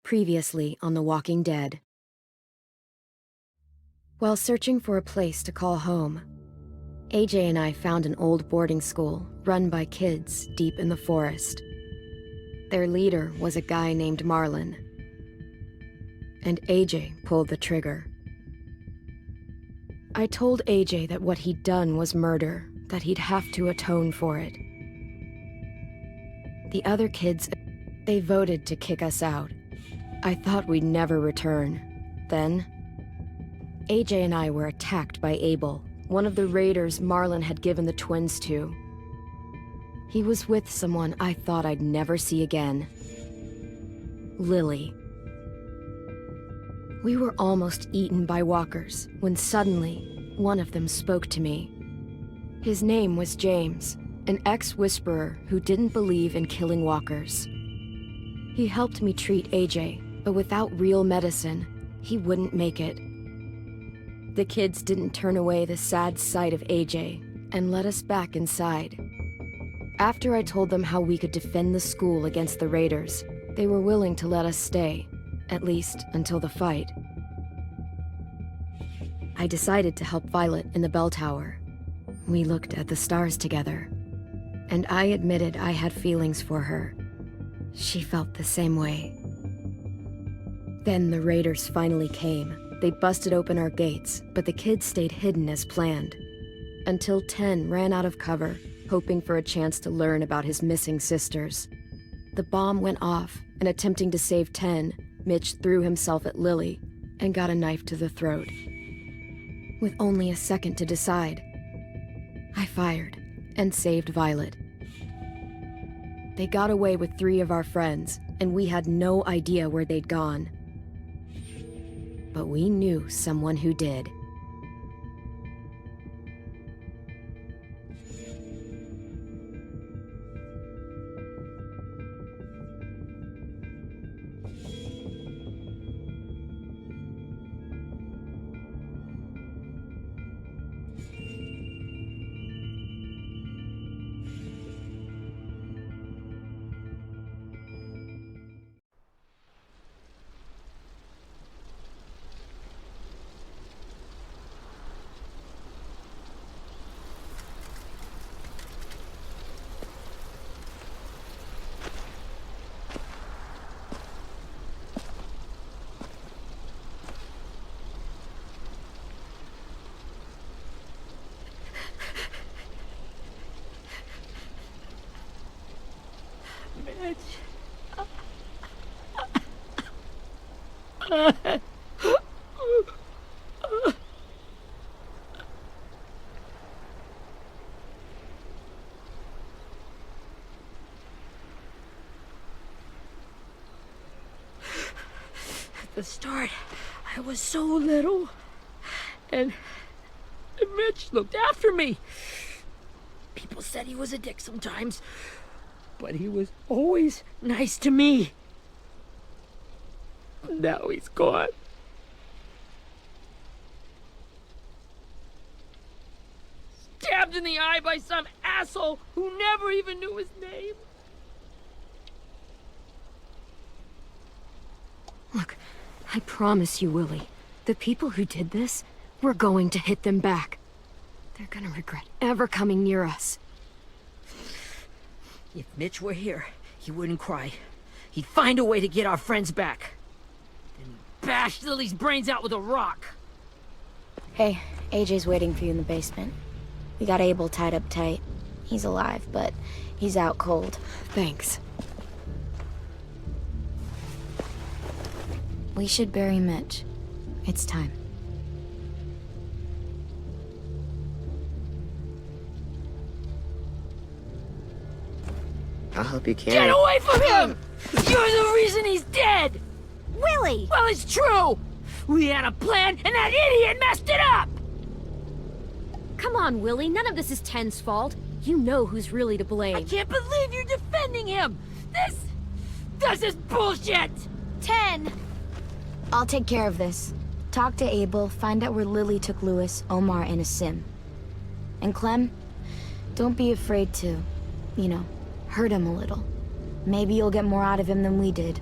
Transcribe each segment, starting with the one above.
Previously on The Walking Dead. While searching for a place to call home, AJ and I found an old boarding school run by kids deep in the forest. Their leader was a guy named Marlon, and AJ pulled the trigger. I told AJ that what he'd done was murder, that he'd have to atone for it. The other kids, they voted to kick us out. I thought we'd never return. Then, AJ and I were attacked by Abel, one of the raiders Marlon had given the twins to. He was with someone I thought I'd never see again. Lilly. We were almost eaten by walkers when suddenly one of them spoke to me. His name was James, an ex-whisperer who didn't believe in killing walkers. He helped me treat AJ, but without real medicine, he wouldn't make it. The kids didn't turn away the sad sight of AJ and let us back inside. After I told them how we could defend the school against the raiders, they were willing to let us stay, at least until the fight. I decided to help Violet in the bell tower. We looked at the stars together, and I admitted I had feelings for her. She felt the same way. Then the raiders finally came. They busted open our gates, but the kids stayed hidden as planned. Until Tenn ran out of cover, hoping for a chance to learn about his missing sisters. The bomb went off, and attempting to save Tenn, Mitch threw himself at Lilly and got a knife to the throat. With only a second to decide, I fired and saved Violet. They got away with 3 of our friends, and we had no idea where they'd gone. But we knew someone who did. At the start, I was so little, and Mitch looked after me. People said he was a dick sometimes, but he was always nice to me. Now he's gone. Stabbed in the eye by some asshole who never even knew his name. Look, I promise you, Willie, the people who did this, we're going to hit them back. They're gonna regret ever coming near us. If Mitch were here, he wouldn't cry. He'd find a way to get our friends back. Then he'd bash Lily's brains out with a rock. Hey, AJ's waiting for you in the basement. We got Abel tied up tight. He's alive, but he's out cold. Thanks. We should bury Mitch. It's time. I'll help you carry. Get away from him! You're the reason he's dead! Willie! Well, it's true! We had a plan, and that idiot messed it up! Come on, Willie, none of this is Tenn's fault. You know who's really to blame. I can't believe you're defending him! This is bullshit! Tenn! I'll take care of this. Talk to Abel, find out where Lilly took Lewis, Omar, and a sim. And Clem, don't be afraid to, hurt him a little. Maybe you'll get more out of him than we did.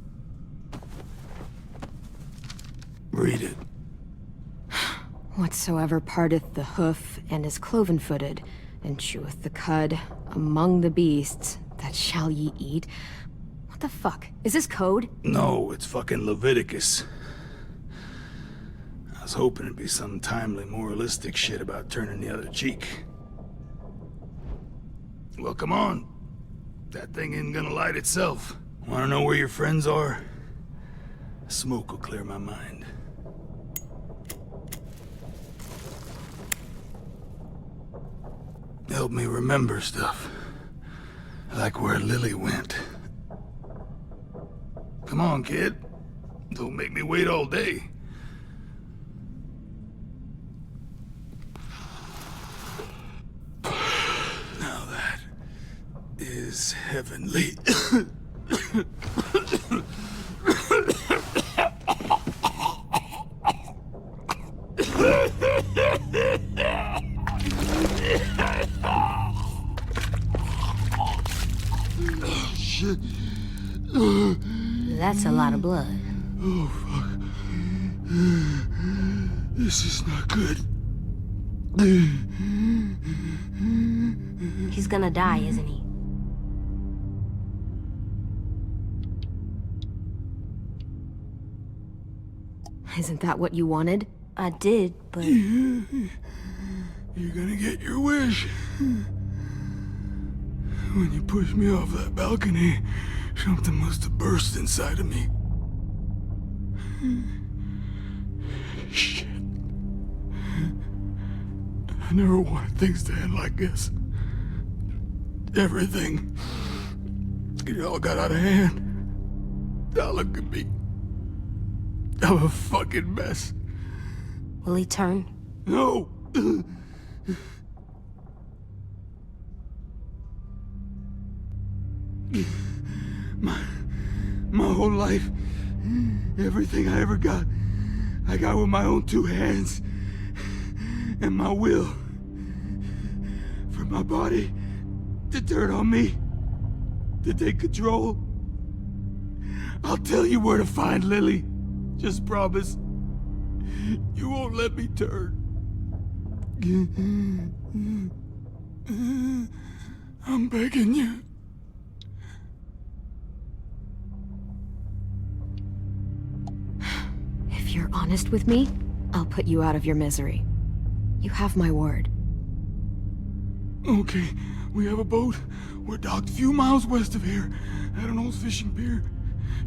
Whatsoever parteth the hoof and is cloven-footed, and cheweth the cud among the beasts, that shall ye eat. What the fuck? Is this code? No, it's fucking Leviticus. I was hoping it'd be some timely moralistic shit about turning the other cheek. Well, come on. That thing ain't gonna light itself. Wanna know where your friends are? Smoke will clear my mind. Help me remember stuff. Like where Lilly went. Come on, kid. Don't make me wait all day. Now that is heavenly. Shit. That's a lot of blood. Oh, fuck. This is not good. He's gonna die, isn't he? Isn't that what you wanted? I did, but... You're gonna get your wish. When you pushed me off that balcony, something must have burst inside of me. Shit. I never wanted things to end like this. Everything. It all got out of hand. Now look at me. I'm a fucking mess. Will he turn? No! My whole life, everything I ever got, I got with my own two hands and my will. For my body to turn on me, to take control. I'll tell you where to find Lilly. Just promise. You won't let me turn. I'm begging you. If you're honest with me, I'll put you out of your misery. You have my word. Okay, we have a boat. We're docked a few miles west of here, at an old fishing pier.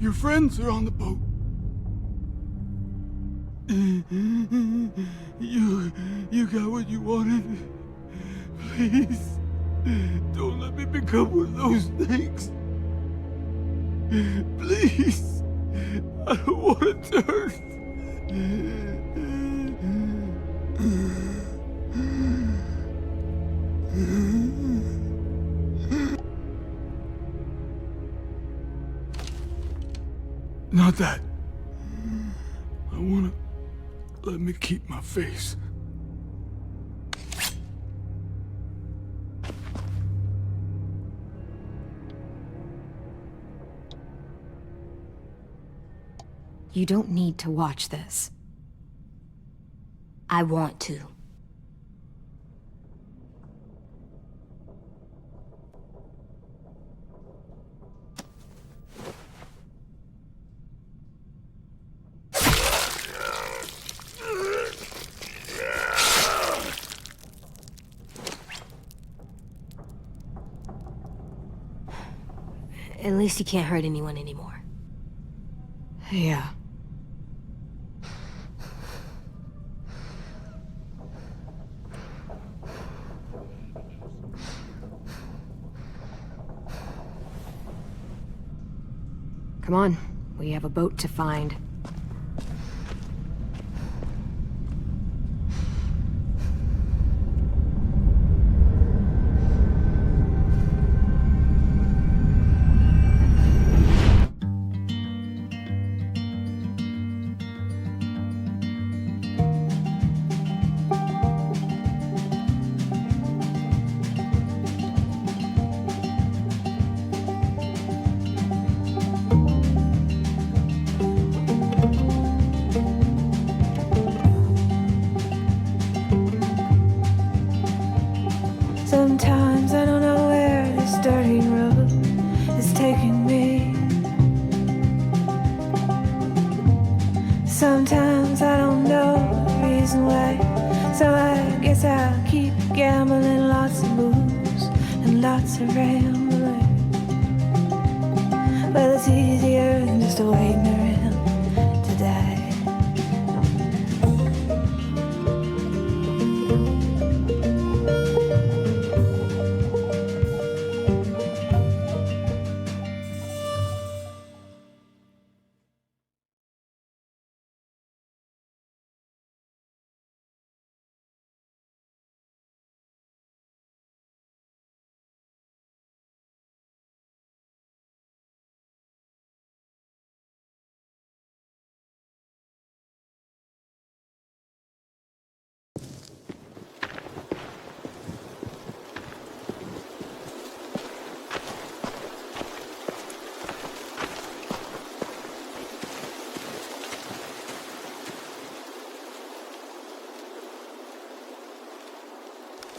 Your friends are on the boat. You got what you wanted. Please, don't let me become one of those things. Please, I don't want to turn. Not that. I wanna let me keep my face. You don't need to watch this. I want to. At least he can't hurt anyone anymore. Yeah. Come on, we have a boat to find. Sometimes I don't know the reason why, so I guess I'll keep gambling. Lots of moves and lots of rambling. Well, it's easier than just waiting around to die.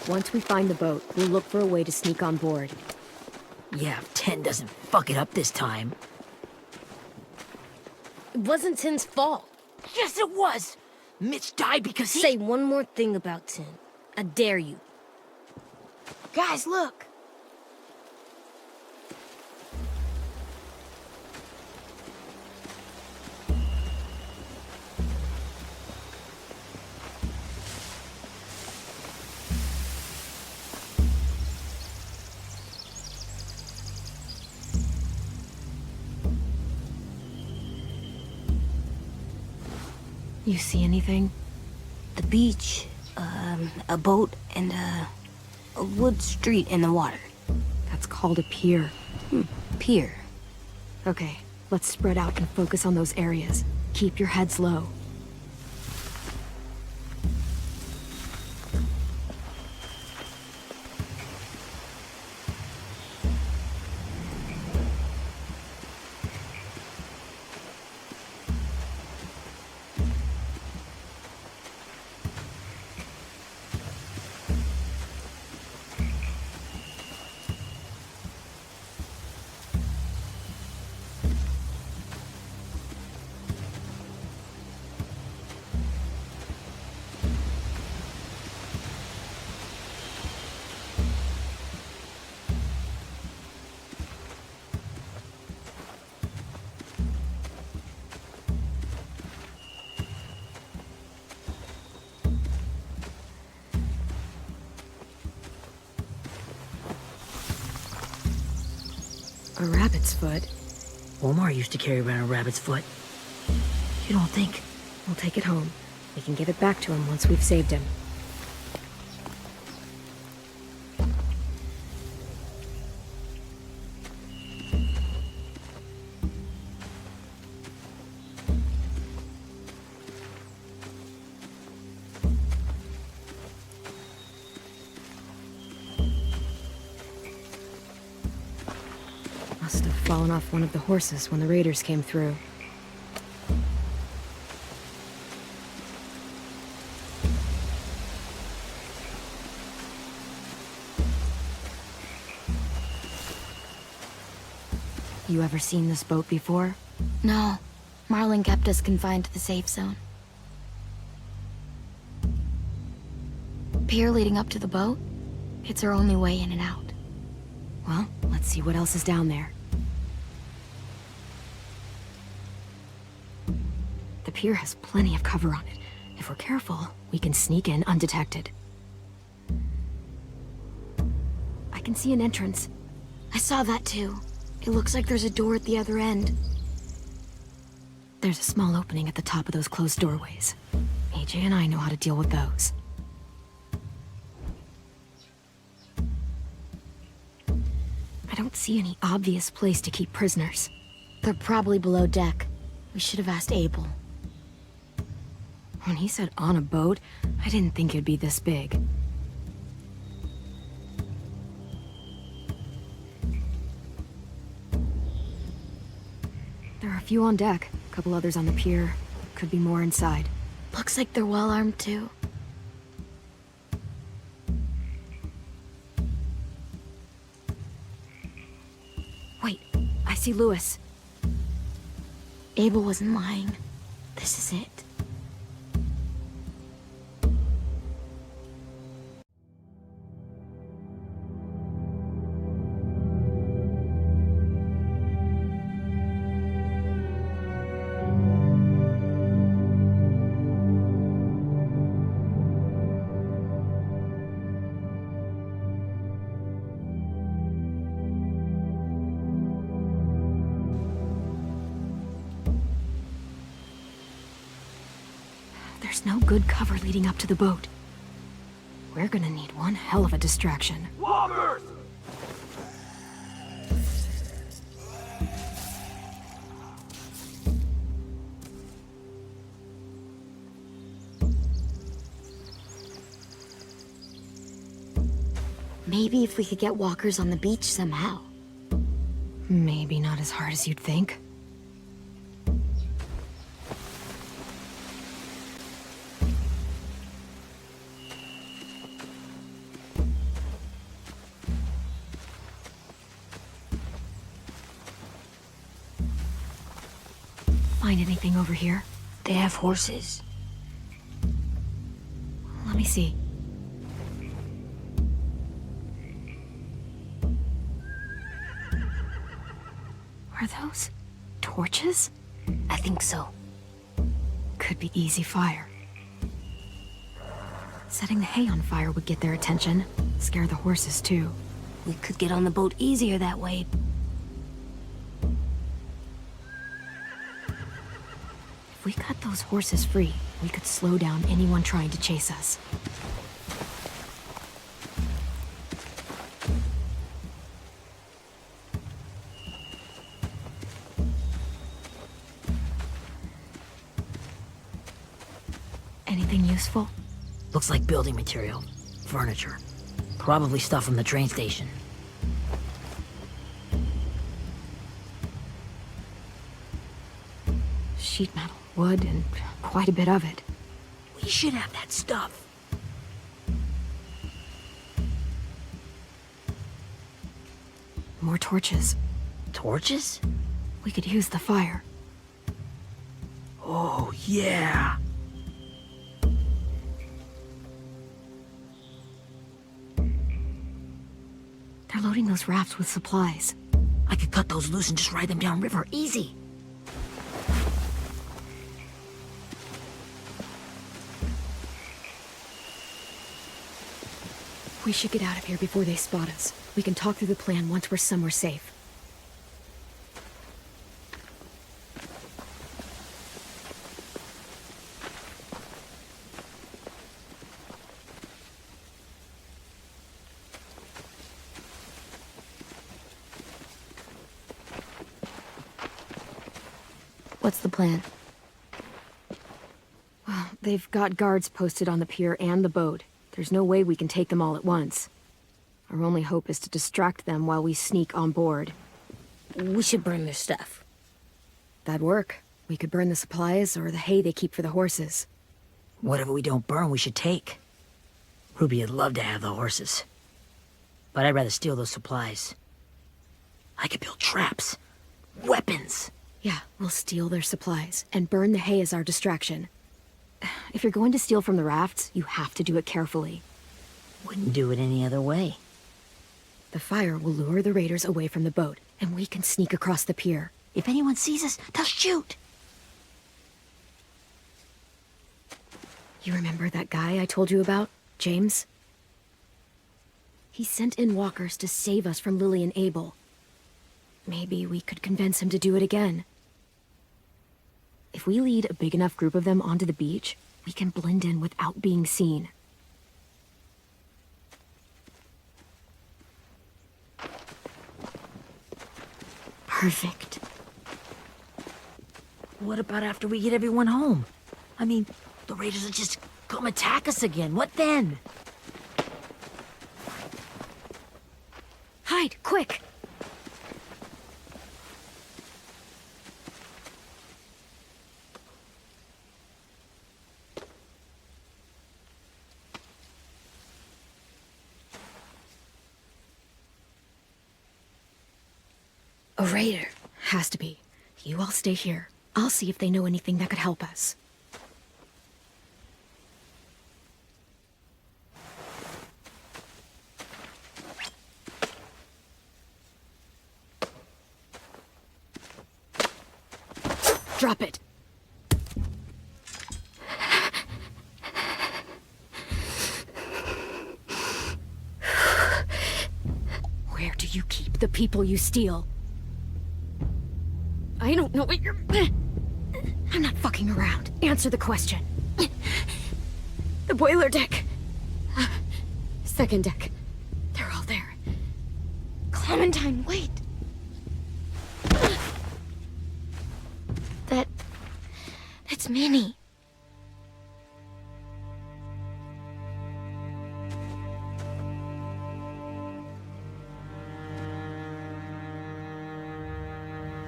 Once we find the boat, we'll look for a way to sneak on board. Yeah, if Tenn doesn't fuck it up this time. It wasn't Tenn's fault. Yes, it was! Mitch died because he— Say one more thing about Tenn. I dare you. Guys, look! You see anything? The beach, a boat, and a wood street in the water. That's called a pier. Pier. Okay, let's spread out and focus on those areas. Keep your heads low. A rabbit's foot? Omar used to carry around a rabbit's foot. You don't think? We'll take it home. We can give it back to him once we've saved him. Must have fallen off one of the horses when the raiders came through. You ever seen this boat before? No. Marlon kept us confined to the safe zone. Pier leading up to the boat? It's our only way in and out. Well, let's see what else is down there. The pier has plenty of cover on it. If we're careful, we can sneak in undetected. I can see an entrance. I saw that too. It looks like there's a door at the other end. There's a small opening at the top of those closed doorways. AJ and I know how to deal with those. I don't see any obvious place to keep prisoners. They're probably below deck. We should have asked Abel. When he said on a boat, I didn't think it'd be this big. There are a few on deck, a couple others on the pier. Could be more inside. Looks like they're well armed too. Wait, I see Lewis. Abel wasn't lying. This is it. There's no good cover leading up to the boat. We're gonna need one hell of a distraction. Walkers! Maybe if we could get walkers on the beach somehow. Maybe not as hard as you'd think. Find anything over here? They have horses. Let me see. Are those torches? I think so. Could be easy fire. Setting the hay on fire would get their attention. Scare the horses, too. We could get on the boat easier that way. If we cut those horses free, we could slow down anyone trying to chase us. Anything useful? Looks like building material. Furniture. Probably stuff from the train station. Sheet metal, wood, and quite a bit of it. We should have that stuff. More torches. Torches? We could use the fire. Oh, yeah. They're loading those rafts with supplies. I could cut those loose and just ride them downriver. Easy. We should get out of here before they spot us. We can talk through the plan once we're somewhere safe. What's the plan? Well, they've got guards posted on the pier and the boat. There's no way we can take them all at once. Our only hope is to distract them while we sneak on board. We should burn their stuff. That'd work. We could burn the supplies or the hay they keep for the horses. Whatever we don't burn, we should take. Ruby would love to have the horses. But I'd rather steal those supplies. I could build traps. Weapons. Yeah, we'll steal their supplies and burn the hay as our distraction. If you're going to steal from the rafts, you have to do it carefully. Wouldn't do it any other way. The fire will lure the raiders away from the boat, and we can sneak across the pier. If anyone sees us, they'll shoot. You remember that guy I told you about, James? He sent in walkers to save us from Lilly and Abel. Maybe we could convince him to do it again. If we lead a big enough group of them onto the beach, we can blend in without being seen. Perfect. What about after we get everyone home? I mean, the raiders will just come attack us again. What then? Hide, quick! A raider. Has to be. You all stay here. I'll see if they know anything that could help us. Drop it. Where do you keep the people you steal? I don't know what you're... I'm not fucking around. Answer the question. The boiler deck. Second deck. They're all there. Clementine, wait. That's Minnie.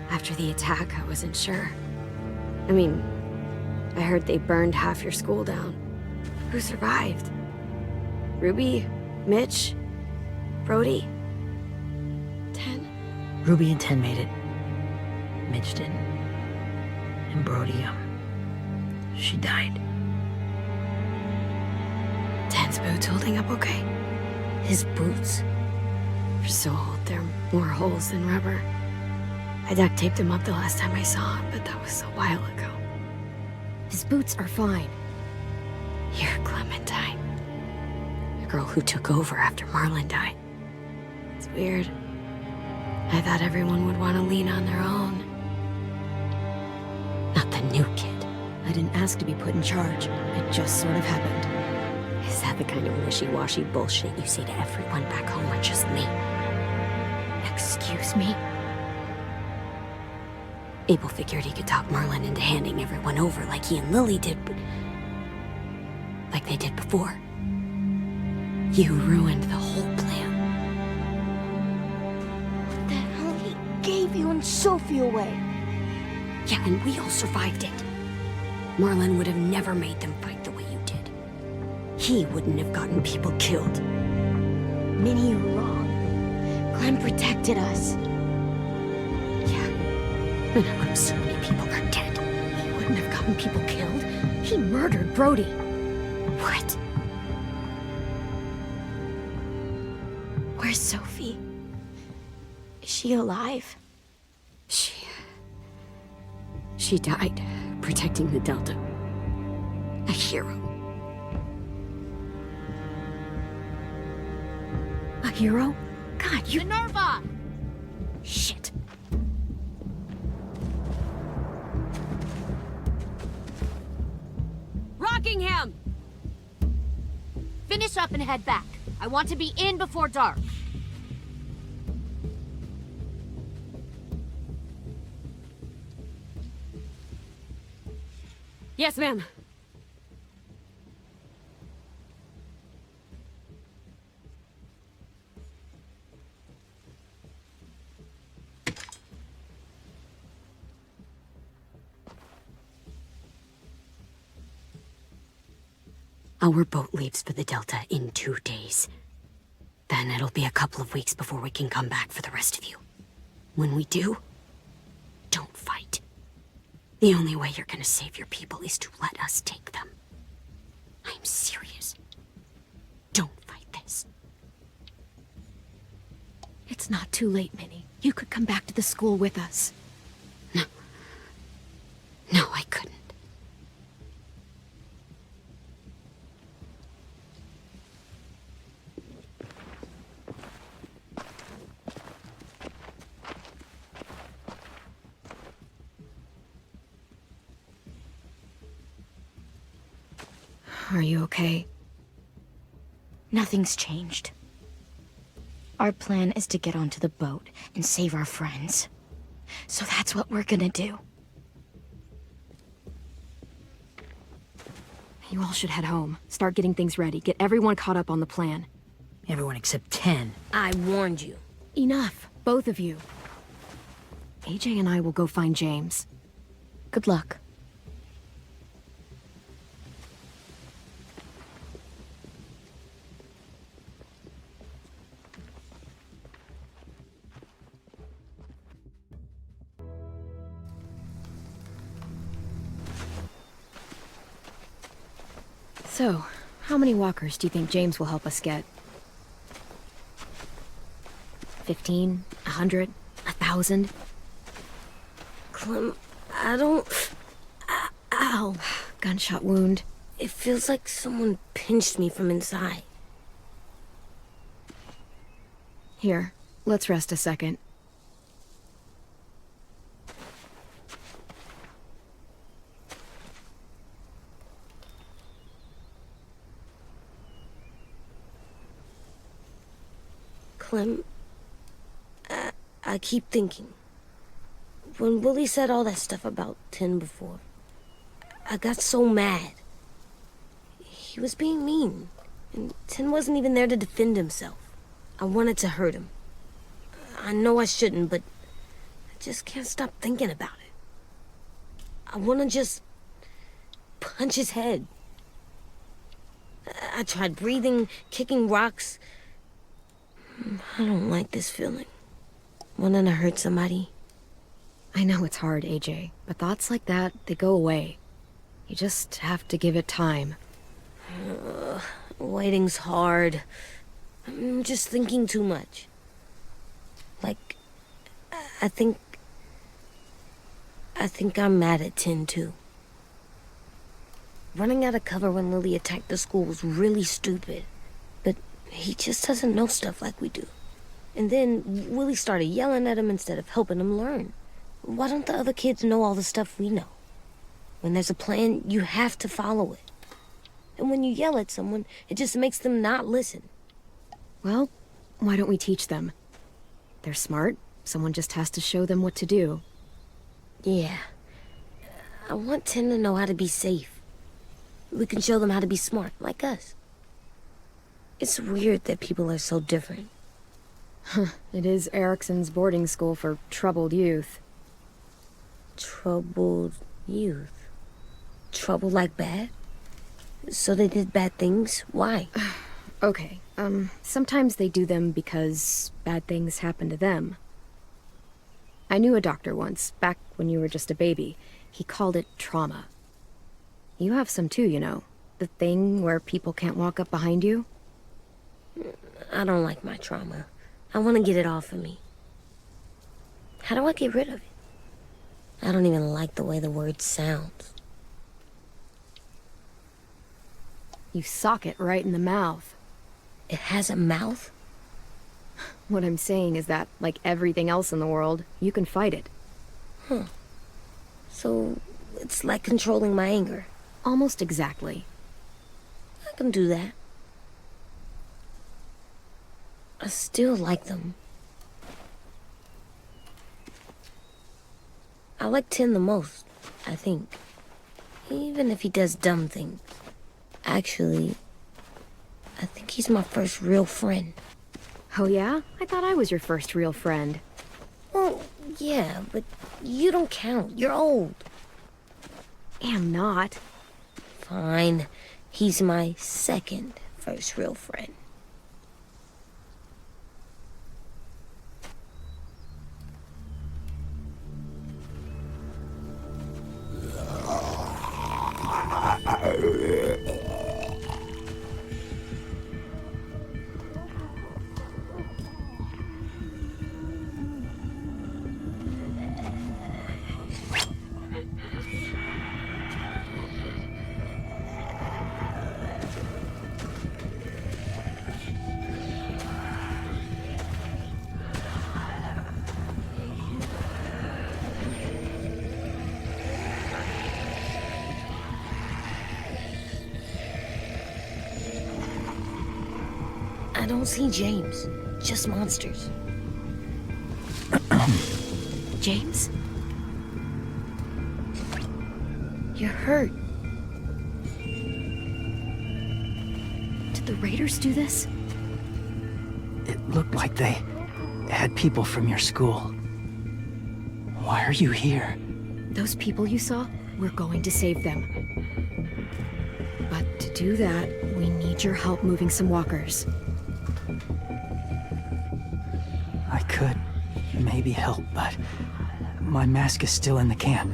After the attack, I wasn't sure. I mean, I heard they burned half your school down. Who survived? Ruby? Mitch? Brody? Tenn? Ruby and Tenn made it. Mitch didn't. And Brody, she died. Tenn's boots holding up okay? His boots? They're so old, there are more holes than rubber. I duct taped him up the last time I saw him, but that was a while ago. His boots are fine. You're Clementine. The girl who took over after Marlon died. It's weird. I thought everyone would want to lean on their own. Not the new kid. I didn't ask to be put in charge. It just sort of happened. Is that the kind of wishy-washy bullshit you say to everyone back home or just me? Excuse me? Abel figured he could talk Marlon into handing everyone over like he and Lilly did, but... like they did before. You ruined the whole plan. What the hell? He gave you and Sophie away. Yeah, and we all survived it. Marlon would have never made them fight the way you did. He wouldn't have gotten people killed. Minnie, you're wrong. Clem protected us. And so many people are dead. He wouldn't have gotten people killed. He murdered Brody. What? Where's Sophie? Is she alive? She died protecting the Delta. A hero. A hero? God, you... Minerva! Shit. Rockingham! Finish up and head back. I want to be in before dark. Yes, ma'am. Our boat leaves for the Delta in 2 days. Then it'll be a couple of weeks before we can come back for the rest of you. When we do, don't fight. The only way you're gonna save your people is to let us take them. I'm serious. Don't fight this. It's not too late, Minnie. You could come back to the school with us. No, I couldn't. Are you okay? Nothing's changed. Our plan is to get onto the boat and save our friends. So that's what we're gonna do. You all should head home. Start getting things ready. Get everyone caught up on the plan. Everyone except Tenn. I warned you. Enough, both of you. AJ and I will go find James. Good luck. So, how many walkers do you think James will help us get? 15? 100? 1,000? Clem, I don't... Ow. Gunshot wound. It feels like someone pinched me from inside. Here, let's rest a second. Clem, I keep thinking. When Willie said all that stuff about Tenn before, I got so mad. He was being mean, and Tenn wasn't even there to defend himself. I wanted to hurt him. I know I shouldn't, but I just can't stop thinking about it. I want to just punch his head. I tried breathing, kicking rocks. I don't like this feeling. Wanting to hurt somebody. I know it's hard, AJ, but thoughts like that, they go away. You just have to give it time. Waiting's hard. I'm just thinking too much. Like, I think I'm mad at Tenn, too. Running out of cover when Lilly attacked the school was really stupid. But he just doesn't know stuff like we do. And then Willie started yelling at him instead of helping him learn. Why don't the other kids know all the stuff we know? When there's a plan, you have to follow it. And when you yell at someone, it just makes them not listen. Well, why don't we teach them? They're smart. Someone just has to show them what to do. Yeah. I want Tenn to know how to be safe. We can show them how to be smart, like us. It's weird that people are so different. It is Ericson's boarding school for troubled youth. Troubled youth? Trouble like bad? So they did bad things? Why? Okay, sometimes they do them because bad things happen to them. I knew a doctor once, back when you were just a baby. He called it trauma. You have some too, you know. The thing where people can't walk up behind you. I don't like my trauma. I want to get it off of me. How do I get rid of it? I don't even like the way the word sounds. You sock it right in the mouth. It has a mouth? What I'm saying is that, like everything else in the world, you can fight it. Huh. So, it's like controlling my anger. Almost exactly. I can do that. I still like them. I like Tenn the most, I think. Even if he does dumb things. Actually, I think he's my first real friend. Oh yeah? I thought I was your first real friend. Well, yeah, but you don't count. You're old. Am not. Fine. He's my second first real friend. I don't see James, just monsters. James? You're hurt. Did the raiders do this? It looked like they had people from your school. Why are you here? Those people you saw? We're going to save them. But to do that, we need your help moving some walkers. I could maybe help, but my mask is still in the camp,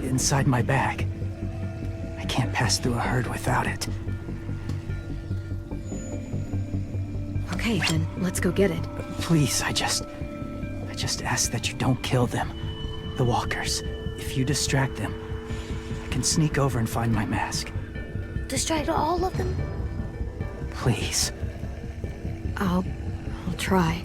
inside my bag. I can't pass through a herd without it. Okay, then let's go get it. Please, I just ask that you don't kill them. The walkers. If you distract them, I can sneak over and find my mask. Distract all of them? Please. I'll try.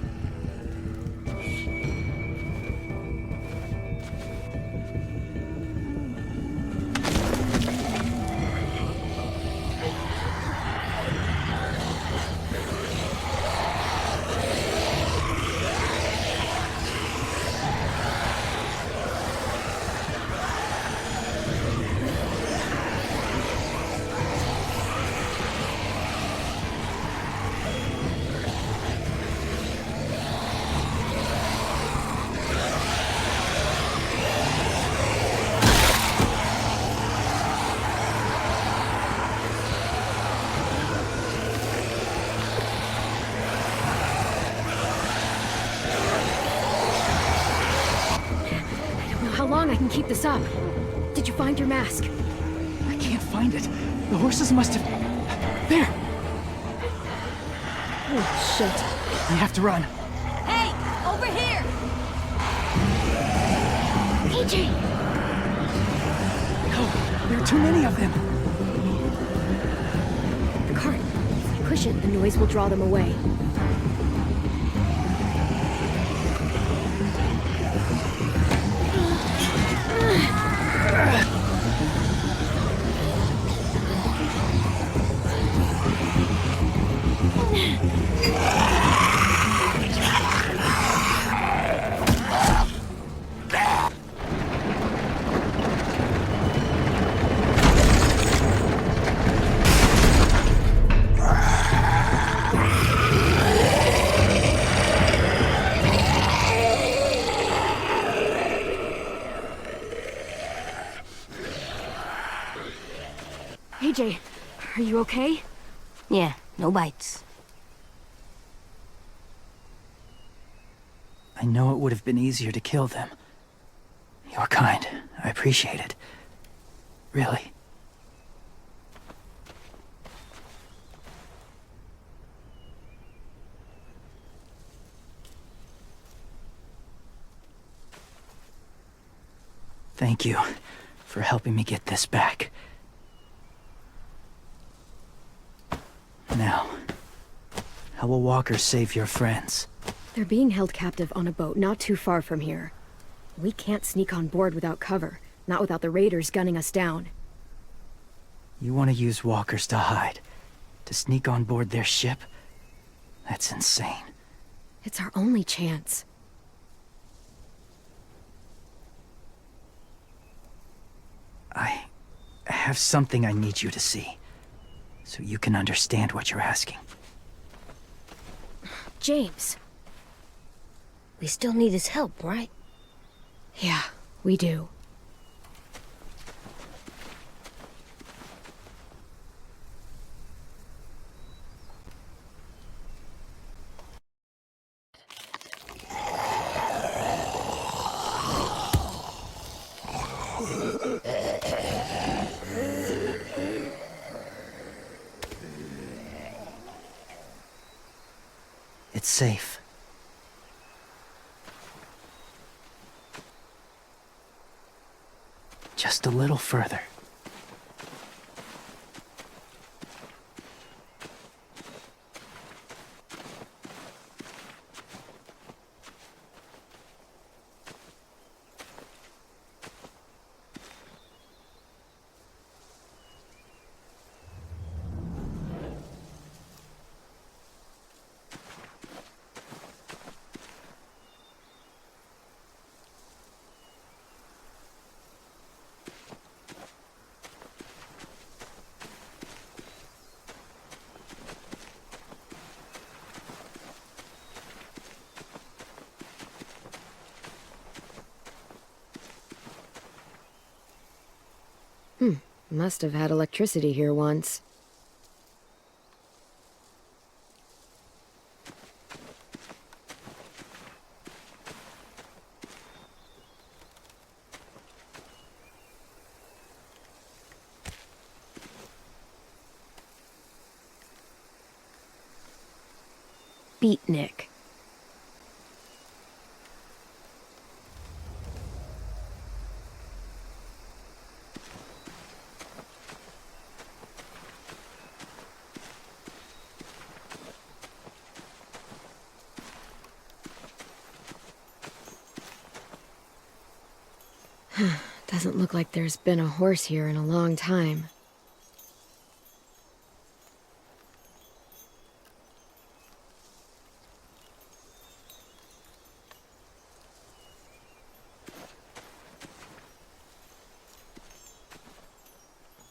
How long I can keep this up? Did you find your mask? I can't find it. The horses must have... There! Oh, shit. We have to run. Hey! Over here! AJ! No, there are too many of them. The cart. If I push it, the noise will draw them away. AJ, are you okay? Yeah, no bites. I know it would have been easier to kill them. You're kind. I appreciate it. Really. Thank you for helping me get this back. Now, how will walkers save your friends? They're being held captive on a boat not too far from here. We can't sneak on board without cover, not without the raiders gunning us down. You want to use walkers to hide? To sneak on board their ship? That's insane. It's our only chance. I have something I need you to see, so you can understand what you're asking. James. We still need his help, right? Yeah, we do. It's safe. Just a little further. Must have had electricity here once. beatnik. Doesn't look like there's been a horse here in a long time.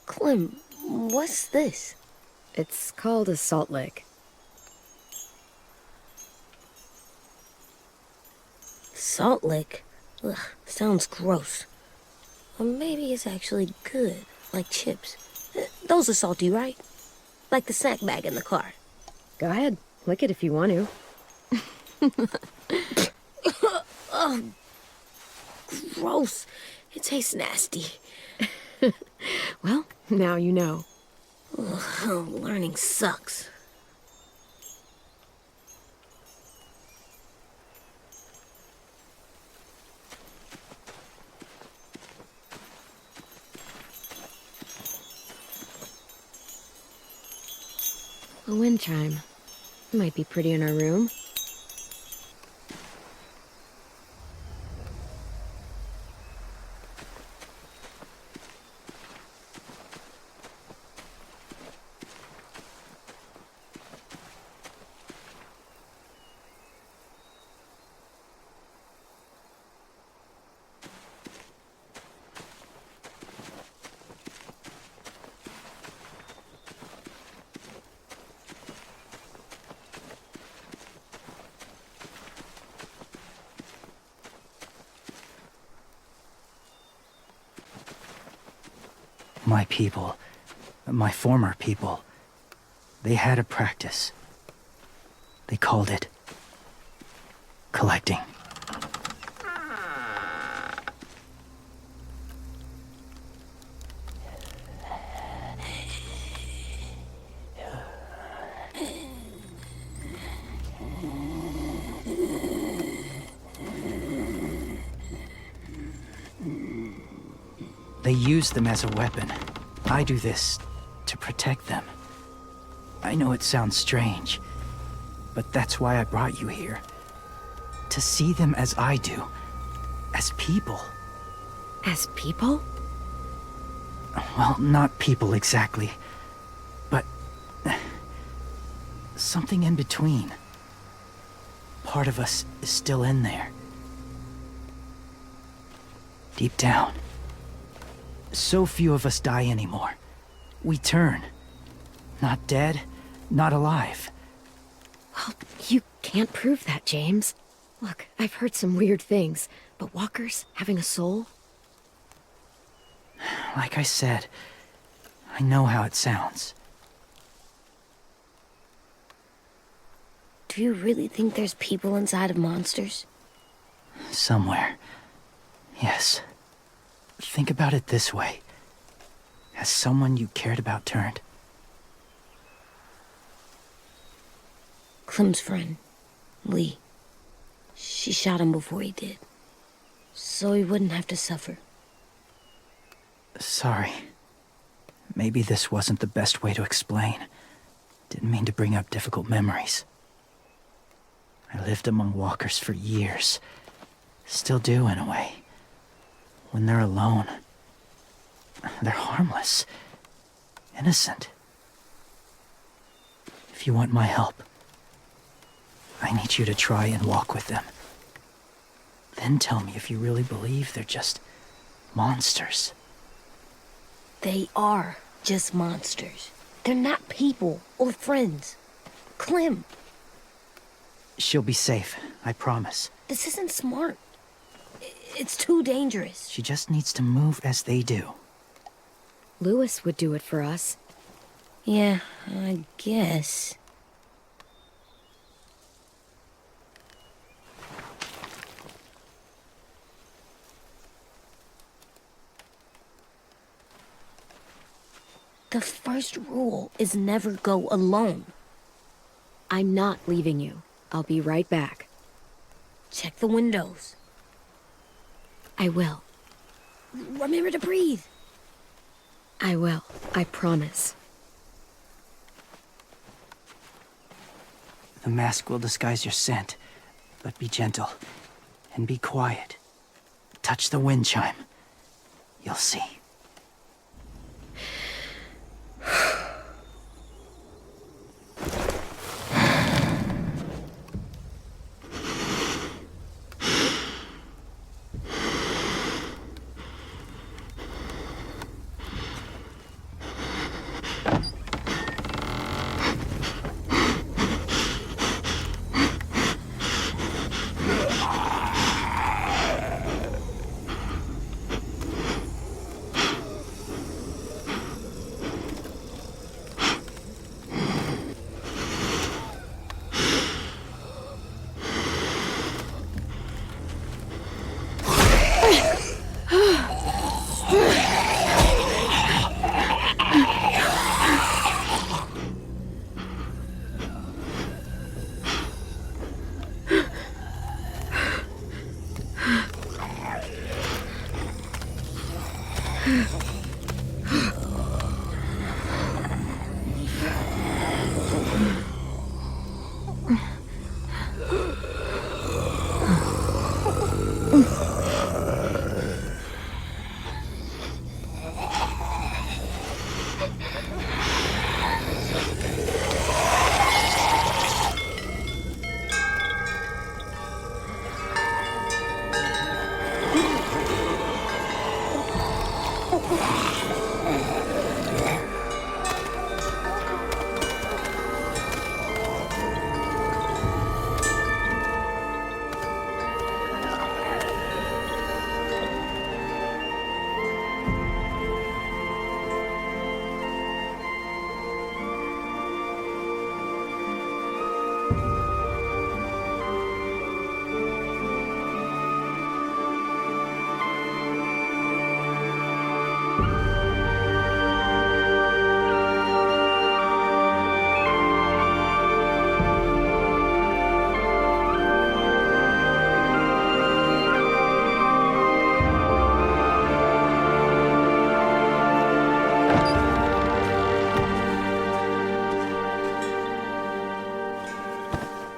Clem, what's this? It's called a salt lick. Salt lick? Ugh, sounds gross. Or maybe it's actually good, like chips. Those are salty, right? Like the snack bag in the car. Go ahead, lick it if you want to. Oh, gross. It tastes nasty. Well, now you know. Ugh, learning sucks. A wind chime. Might be pretty in our room. My people, my former people, they had a practice. They called it collecting. They use them as a weapon. I do this to protect them. I know it sounds strange, but that's why I brought you here. To see them as I do. As people. As people? Well, not people exactly, but something in between. Part of us is still in there. Deep down. So few of us die anymore. We turn. Not dead, not alive. Well, you can't prove that, James. Look, I've heard some weird things, but walkers having a soul? Like I said, I know how it sounds. Do you really think there's people inside of monsters? Somewhere. Yes. Think about it this way. Has someone you cared about turned? Clem's friend, Lee. She shot him before he did. So he wouldn't have to suffer. Sorry. Maybe this wasn't the best way to explain. Didn't mean to bring up difficult memories. I lived among walkers for years. Still do, in a way. When they're alone, they're harmless. Innocent. If you want my help, I need you to try and walk with them. Then tell me if you really believe they're just monsters. They are just monsters. They're not people or friends. Clem, She'll be safe, I promise. this isn't smart. It's too dangerous. She just needs to move as they do. Lewis would do it for us. Yeah, I guess. The first rule is never go alone. I'm not leaving you. I'll be right back. Check the windows. I will. Remember to breathe. I will. I promise. The mask will disguise your scent, but be gentle. And be quiet. Touch the wind chime. You'll see.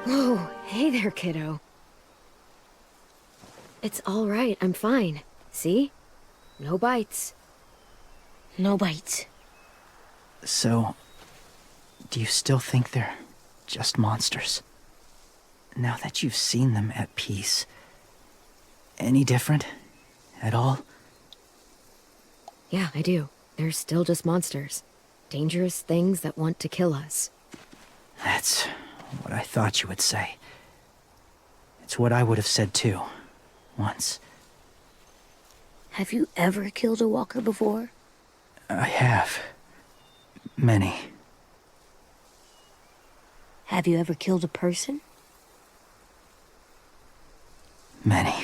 Whoa, hey there, kiddo. It's all right, I'm fine. See? No bites. No bites. So, do you still think they're just monsters? Now that you've seen them at peace, any different? At all? Yeah, I do. They're still just monsters. Dangerous things that want to kill us. That's what I thought you would say. It's what I would have said too, once. Have you ever killed a walker before? I have. Many. Have you ever killed a person? Many.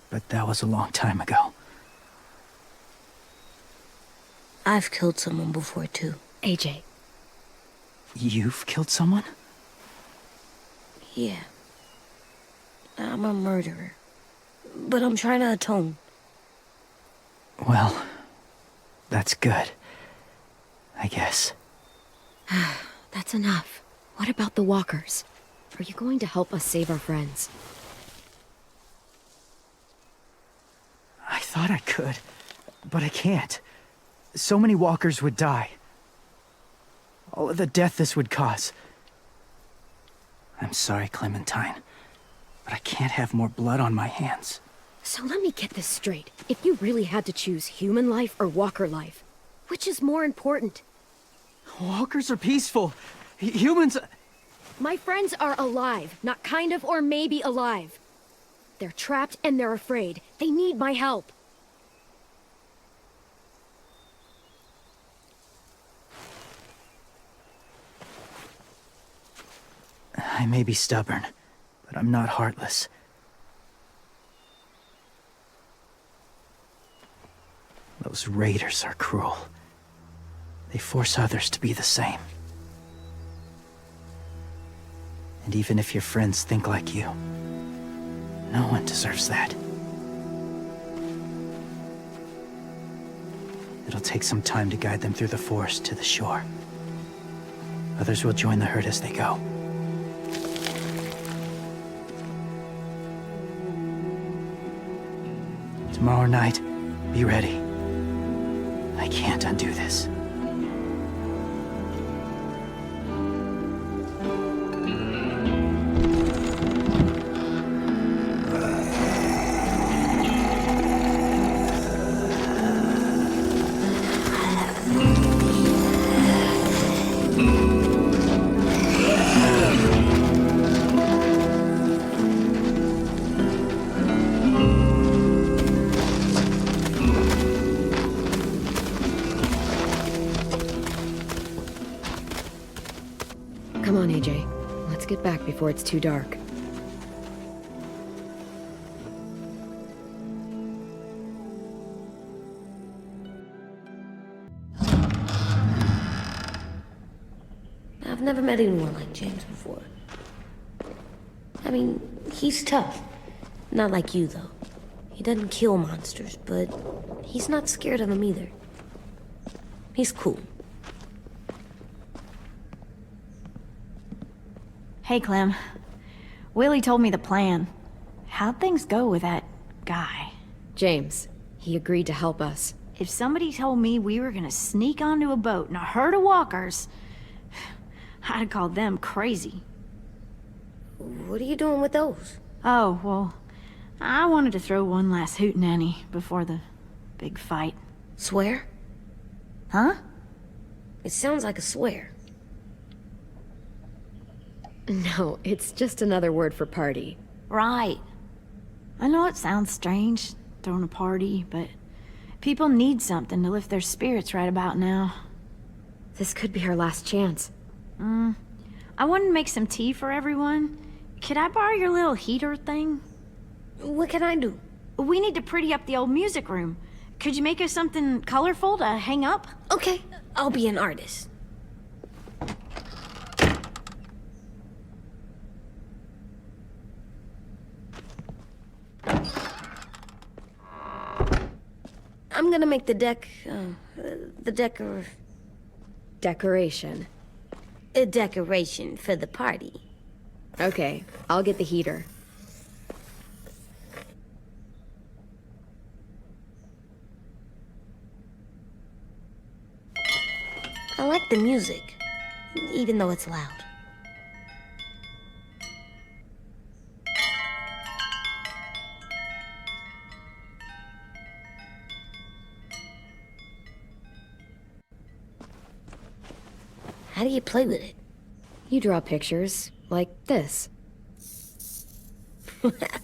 But that was a long time ago. I've killed someone before too. AJ. You've killed someone? Yeah. I'm a murderer. But I'm trying to atone. Well, that's good. I guess. That's enough. What about the walkers? Are you going to help us save our friends? I thought I could, but I can't. So many walkers would die. All of the death this would cause. I'm sorry, Clementine, but I can't have more blood on my hands. So let me get this straight. If you really had to choose human life or walker life, which is more important? Walkers are peaceful. Humans... My friends are alive, not kind of or maybe alive. They're trapped and they're afraid. They need my help. I may be stubborn, but I'm not heartless. Those raiders are cruel. They force others to be the same. And even if your friends think like you, no one deserves that. It'll take some time to guide them through the forest to the shore. Others will join the herd as they go. Tomorrow night, be ready. I can't undo this. Come on, AJ. Let's get back before it's too dark. I've never met anyone like James before. I mean, he's tough. Not like you, though. He doesn't kill monsters, but he's not scared of them either. He's cool. Hey, Clem. Willie told me the plan. How'd things go with that guy? James, he agreed to help us. If somebody told me we were gonna sneak onto a boat in a herd of walkers, I'd call them crazy. What are you doing with those? Oh, well, I wanted to throw one last hootenanny before the big fight. Swear? Huh? It sounds like a swear. No, it's just another word for party. Right. I know it sounds strange, throwing a party, but people need something to lift their spirits right about now. This could be our last chance. I wanted to make some tea for everyone. Could I borrow your little heater thing? What can I do? We need to pretty up the old music room. Could you make us something colorful to hang up? Okay, I'll be an artist. I'm gonna make the Decoration. a decoration for the party. Okay, I'll get the heater. I like the music, even though it's loud. How do you play with it? You draw pictures, like this.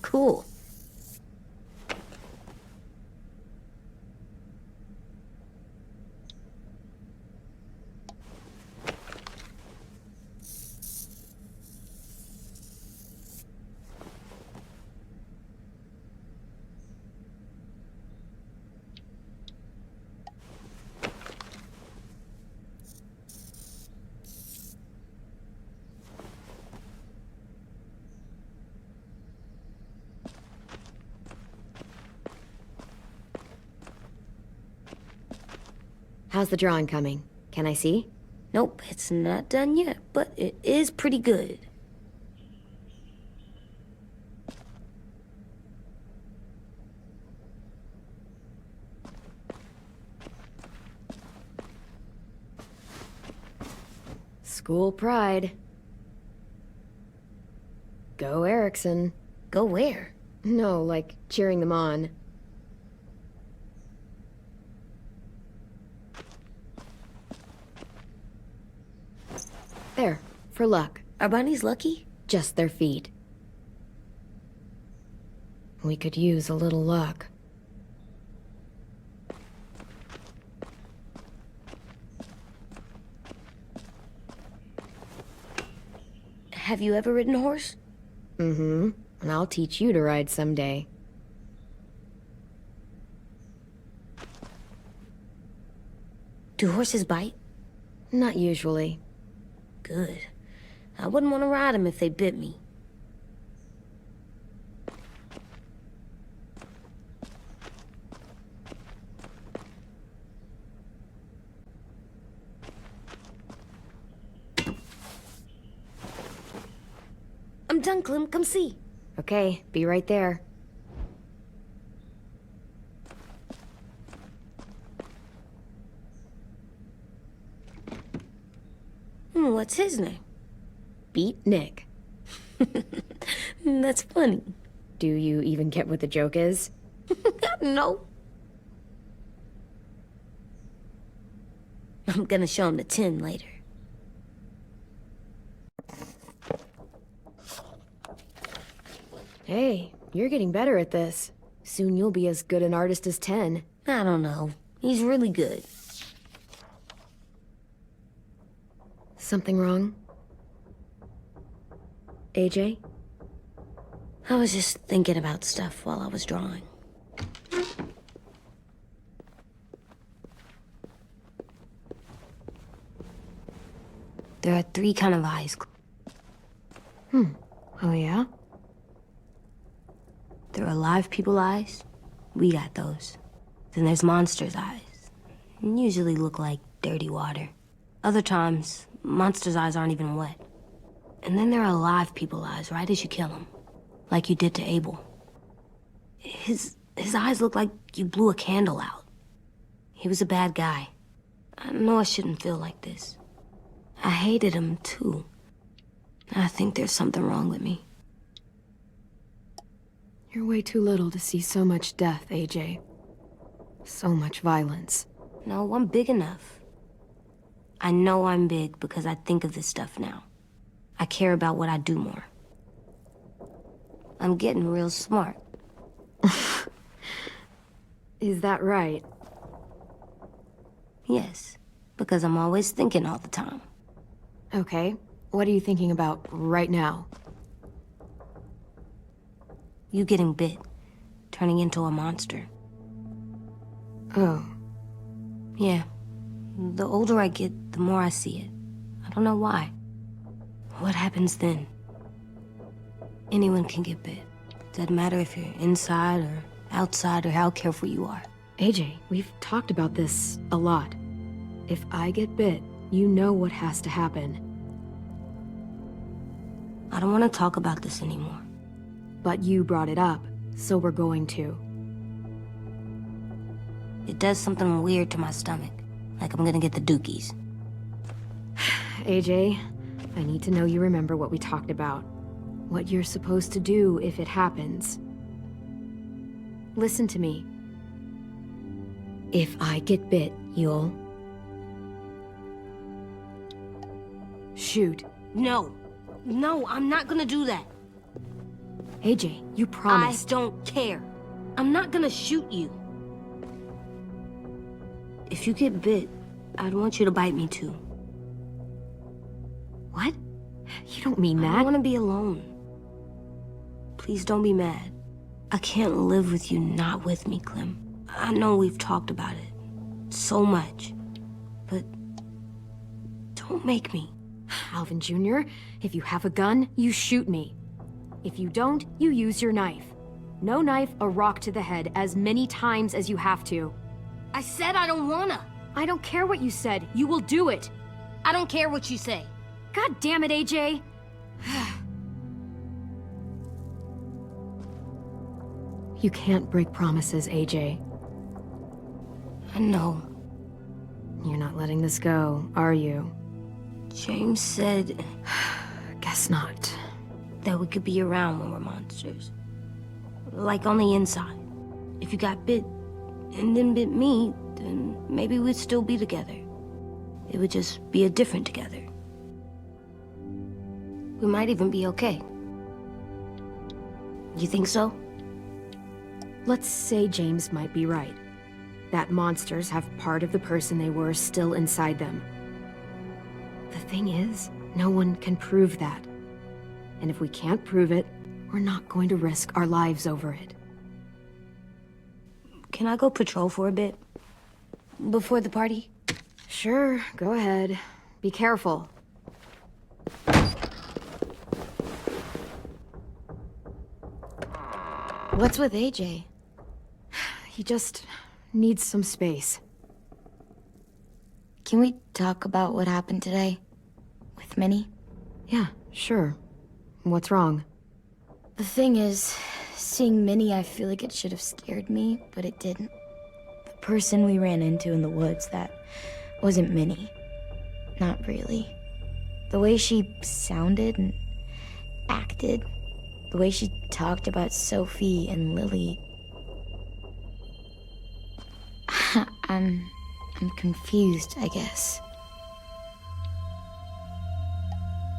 Cool. How's the drawing coming? Can I see? Nope, it's not done yet, but it is pretty good. School pride. Go Ericson. Go where? No, like cheering them on. There, for luck. Are bunnies lucky? Just their feet. We could use a little luck. Have you ever ridden a horse? Mm-hmm. And I'll teach you to ride someday. Do horses bite? Not usually. Good. I wouldn't want to ride them if they bit me. I'm done, Clem. Come see. Okay, be right there. What's his name? Beat Nick. That's funny. Do you even get what the joke is? No. I'm gonna show him the Tenn later. Hey, you're getting better at this. Soon you'll be as good an artist as Tenn. I don't know. He's really good. Something wrong? AJ? I was just thinking about stuff while I was drawing. There are 3 kind of eyes. Oh yeah? There are live people eyes. We got those. Then there's monsters' eyes. Usually look like dirty water. Other times, monsters' eyes aren't even wet. And then there are live people eyes right as you kill them. Like you did to Abel. His eyes look like you blew a candle out. He was a bad guy. I know I shouldn't feel like this. I hated him too. I think there's something wrong with me. You're way too little to see so much death, AJ. So much violence. No, I'm big enough. I know I'm big because I think of this stuff now. I care about what I do more. I'm getting real smart. Is that right? Yes, because I'm always thinking all the time. Okay, what are you thinking about right now? You getting bit, turning into a monster. Oh. Yeah. The older I get, the more I see it. I don't know why. What happens then? Anyone can get bit. Doesn't matter if you're inside or outside or how careful you are. AJ, we've talked about this a lot. If I get bit, you know what has to happen. I don't want to talk about this anymore. But you brought it up, so we're going to. It does something weird to my stomach. Like I'm gonna get the dookies. AJ, I need to know you remember what we talked about. What you're supposed to do if it happens. Listen to me. If I get bit, you'll... shoot. No. No, I'm not gonna do that. AJ, you promised. I don't care. I'm not gonna shoot you. If you get bit, I'd want you to bite me too. What? You don't mean I that. don't want to be alone. Please don't be mad. I can't live with you not with me, Clem. I know we've talked about it so much, but don't make me. Alvin Jr., if you have a gun, you shoot me. If you don't, you use your knife. No knife, a rock to the head as many times as you have to. I said I don't wanna. I don't care what you said. You will do it. I don't care what you say. God damn it, AJ. You can't break promises, AJ. I know. You're not letting this go, are you? James said Guess not. that we could be around when we're monsters. Like on the inside. If you got bit and then bit me, then maybe we'd still be together. It would just be a different together. We might even be okay. You think so? Let's say James might be right. That monsters have part of the person they were still inside them. The thing is, no one can prove that. And if we can't prove it, we're not going to risk our lives over it. Can I go patrol for a bit? Before the party? Sure, go ahead. Be careful. What's with AJ? He just needs some space. Can we talk about what happened today? With Minnie? Yeah, sure. What's wrong? The thing is, seeing Minnie, I feel like it should have scared me, but it didn't. The person we ran into in the woods, that wasn't Minnie. Not really. The way she sounded and acted, the way she talked about Sophie and Lilly. I'm confused, I guess.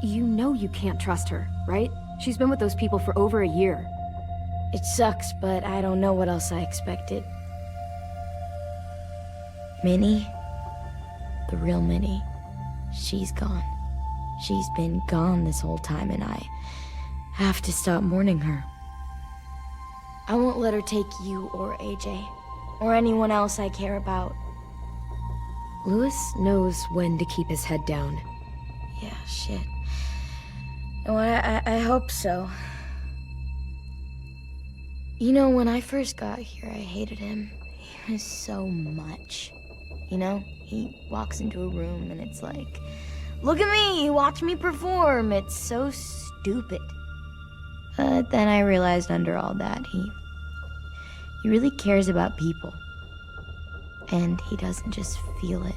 You know you can't trust her, right? She's been with those people for over a year. It sucks, but I don't know what else I expected. Minnie? The real Minnie. She's gone. She's been gone this whole time, and I have to stop mourning her. I won't let her take you or AJ, or anyone else I care about. Louis knows when to keep his head down. Yeah, shit. No, I hope so. You know, when I first got here, I hated him. He was so much. You know, he walks into a room and it's like, look at me, watch me perform. It's so stupid. But then I realized under all that, he really cares about people. And he doesn't just feel it,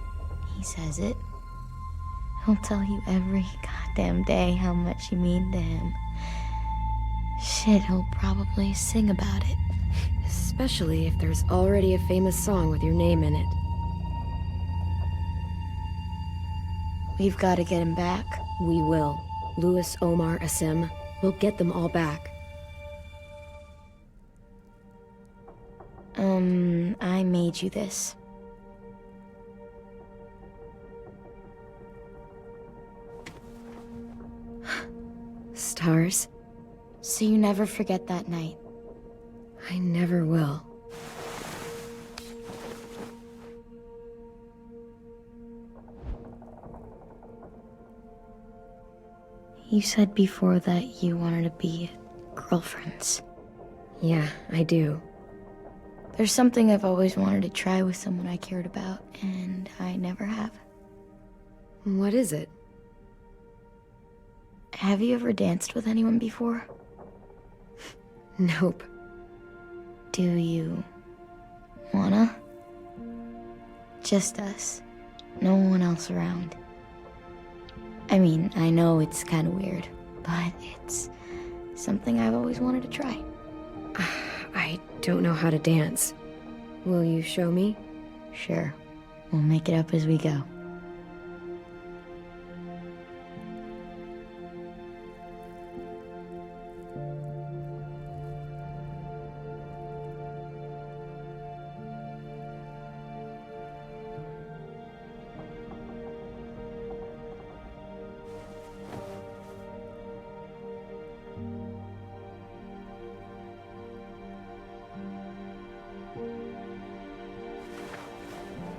he says it. He'll tell you every goddamn day how much you mean to him. Shit, he'll probably sing about it. Especially if there's already a famous song with your name in it. We've got to get him back. We will. Louis, Omar, Asim. We'll get them all back. I made you this. Stars? So you never forget that night. I never will. You said before that you wanted to be girlfriends. Yeah, I do. There's something I've always wanted to try with someone I cared about, and I never have. What is it? Have you ever danced with anyone before? Nope. Do you wanna? Just us. No one else around. I mean, I know it's kind of weird, but it's something I've always wanted to try. I don't know how to dance. Will you show me? Sure. We'll make it up as we go.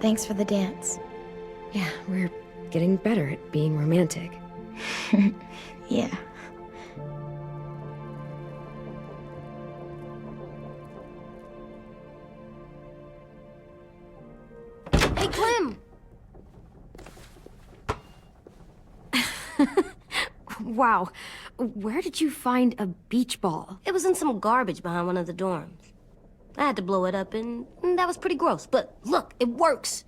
Thanks for the dance. Yeah, we're getting better at being romantic. Yeah. Hey, Clem! Wow. Where did you find a beach ball? It was in some garbage behind one of the dorms. I had to blow it up, and that was pretty gross. But look, it works.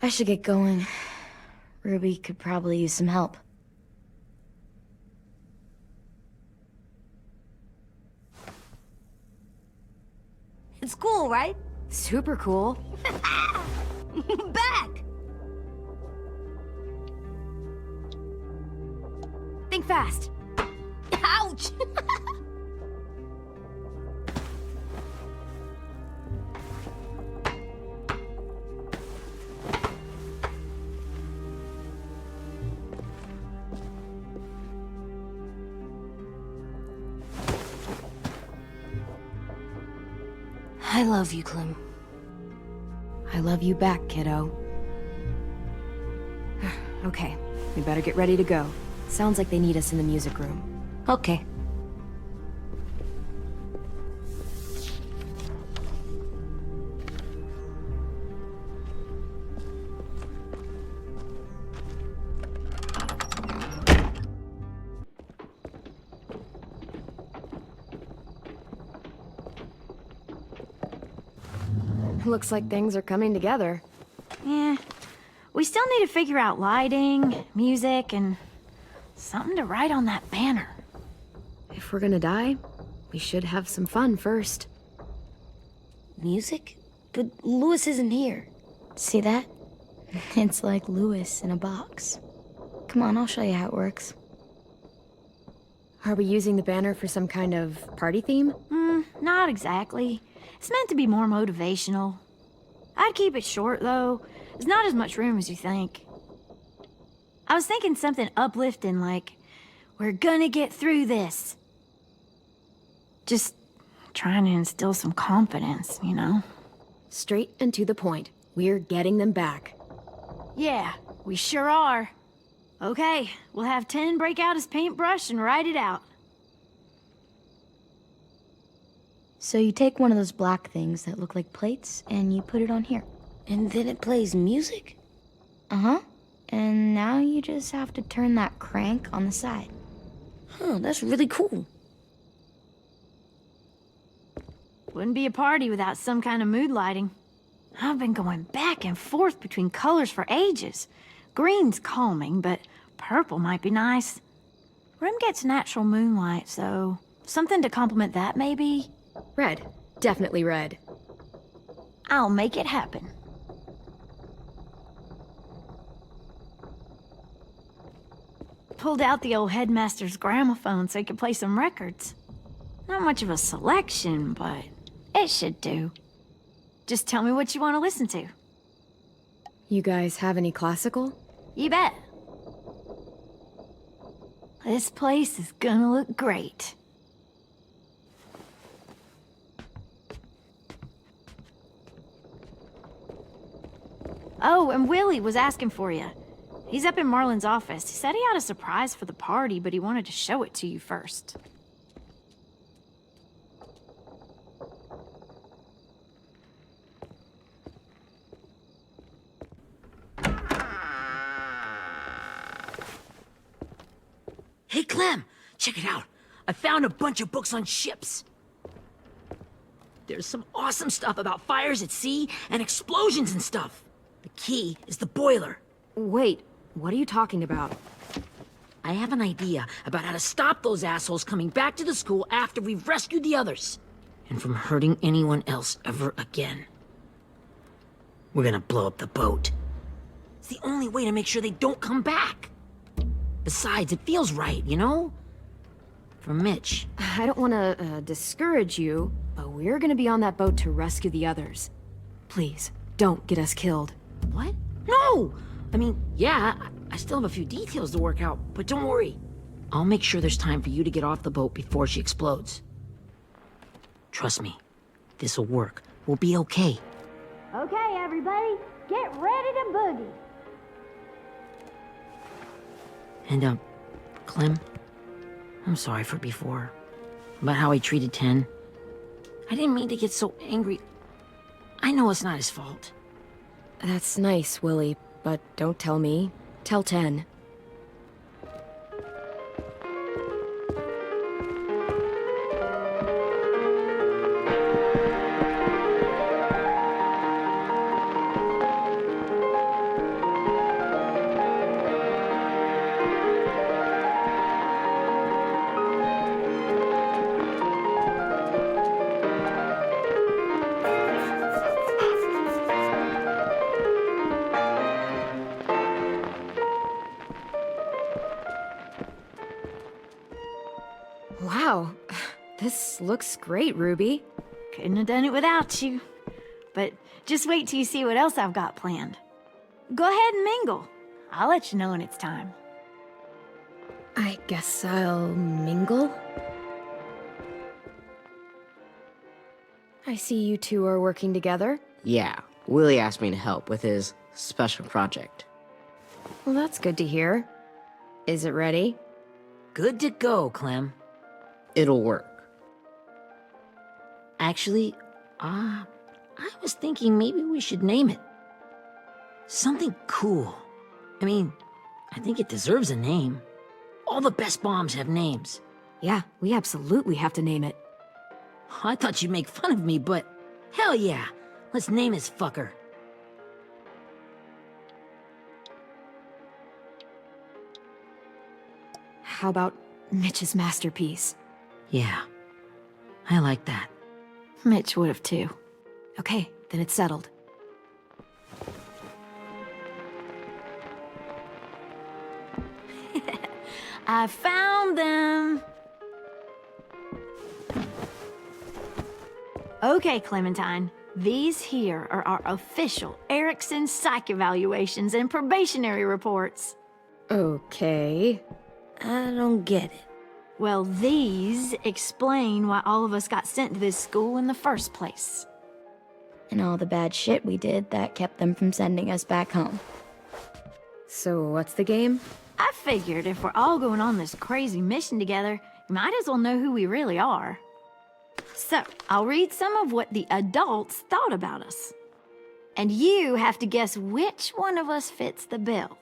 I should get going. Ruby could probably use some help. It's cool, right? Super cool. Back! Think fast. Ouch! I love you, Clem. I love you back, kiddo. Okay, we better get ready to go. Sounds like they need us in the music room. Okay. Looks like things are coming together. Yeah. We still need to figure out lighting, music, and something to write on that banner. If we're gonna die, we should have some fun first. Music? But Lewis isn't here. See that? It's like Lewis in a box. Come on, I'll show you how it works. Are we using the banner for some kind of party theme? Not exactly. It's meant to be more motivational. I'd keep it short, though. There's not as much room as you think. I was thinking something uplifting like, we're gonna get through this. Just trying to instill some confidence, you know? Straight and to the point. We're getting them back. Yeah, we sure are. Okay, we'll have Tenn break out his paintbrush and write it out. So you take one of those black things that look like plates, and you put it on here. And then it plays music? Uh-huh. And now you just have to turn that crank on the side. Huh, that's really cool. Wouldn't be a party without some kind of mood lighting. I've been going back and forth between colors for ages. Green's calming, but purple might be nice. Room gets natural moonlight, so something to complement that, maybe? Red. Definitely red. I'll make it happen. Pulled out the old headmaster's gramophone so he could play some records. Not much of a selection, but it should do. Just tell me what you want to listen to. You guys have any classical? You bet. This place is gonna look great. Oh, and Willie was asking for you. He's up in Marlon's office. He said he had a surprise for the party, but he wanted to show it to you first. Hey, Clem, check it out. I found a bunch of books on ships. There's some awesome stuff about fires at sea and explosions and stuff. The key is the boiler. Wait, what are you talking about? I have an idea about how to stop those assholes coming back to the school after we've rescued the others. And from hurting anyone else ever again. We're gonna blow up the boat. It's the only way to make sure they don't come back. Besides, it feels right, you know? For Mitch. I don't want to discourage you, but we're gonna be on that boat to rescue the others. Please, don't get us killed. What? No! I mean, yeah, I still have a few details to work out, but don't worry. I'll make sure there's time for you to get off the boat before she explodes. Trust me, this'll work. We'll be okay. Okay, everybody, get ready to boogie. And, Clem, I'm sorry for before. About how I treated Tenn. I didn't mean to get so angry. I know it's not his fault. That's nice, Willie, but don't tell me. Tell Tenn. Wow, this looks great, Ruby. Couldn't have done it without you. But just wait till you see what else I've got planned. Go ahead and mingle. I'll let you know when it's time. I guess I'll mingle? I see you two are working together. Yeah, Willie asked me to help with his special project. Well, that's good to hear. Is it ready? Good to go, Clem. It'll work. Actually, I was thinking maybe we should name it. Something cool. I mean, I think it deserves a name. All the best bombs have names. Yeah, we absolutely have to name it. I thought you'd make fun of me, but hell yeah. Let's name his fucker. How about Mitch's masterpiece? Yeah, I like that. Mitch would have too. Okay, then it's settled. I found them! Okay, Clementine. These here are our official Ericson psych evaluations and probationary reports. Okay. I don't get it. Well, these explain why all of us got sent to this school in the first place. And all the bad shit we did that kept them from sending us back home. So what's the game? I figured if we're all going on this crazy mission together, you might as well know who we really are. So, I'll read some of what the adults thought about us. And you have to guess which one of us fits the bill.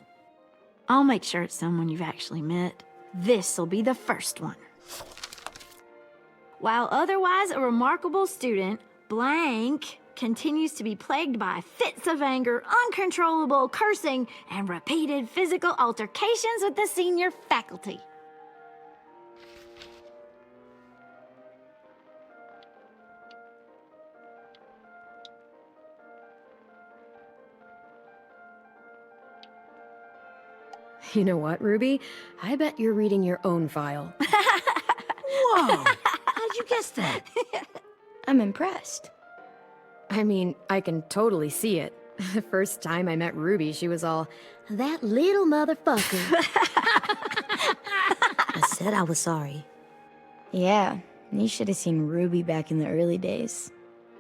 I'll make sure it's someone you've actually met. This'll be the first one. While otherwise a remarkable student, blank continues to be plagued by fits of anger, uncontrollable cursing, and repeated physical altercations with the senior faculty. You know what, Ruby? I bet you're reading your own file. Whoa! How'd you guess that? I'm impressed. I mean, I can totally see it. The first time I met Ruby, she was all, "That little motherfucker." I said I was sorry. Yeah, you should have seen Ruby back in the early days.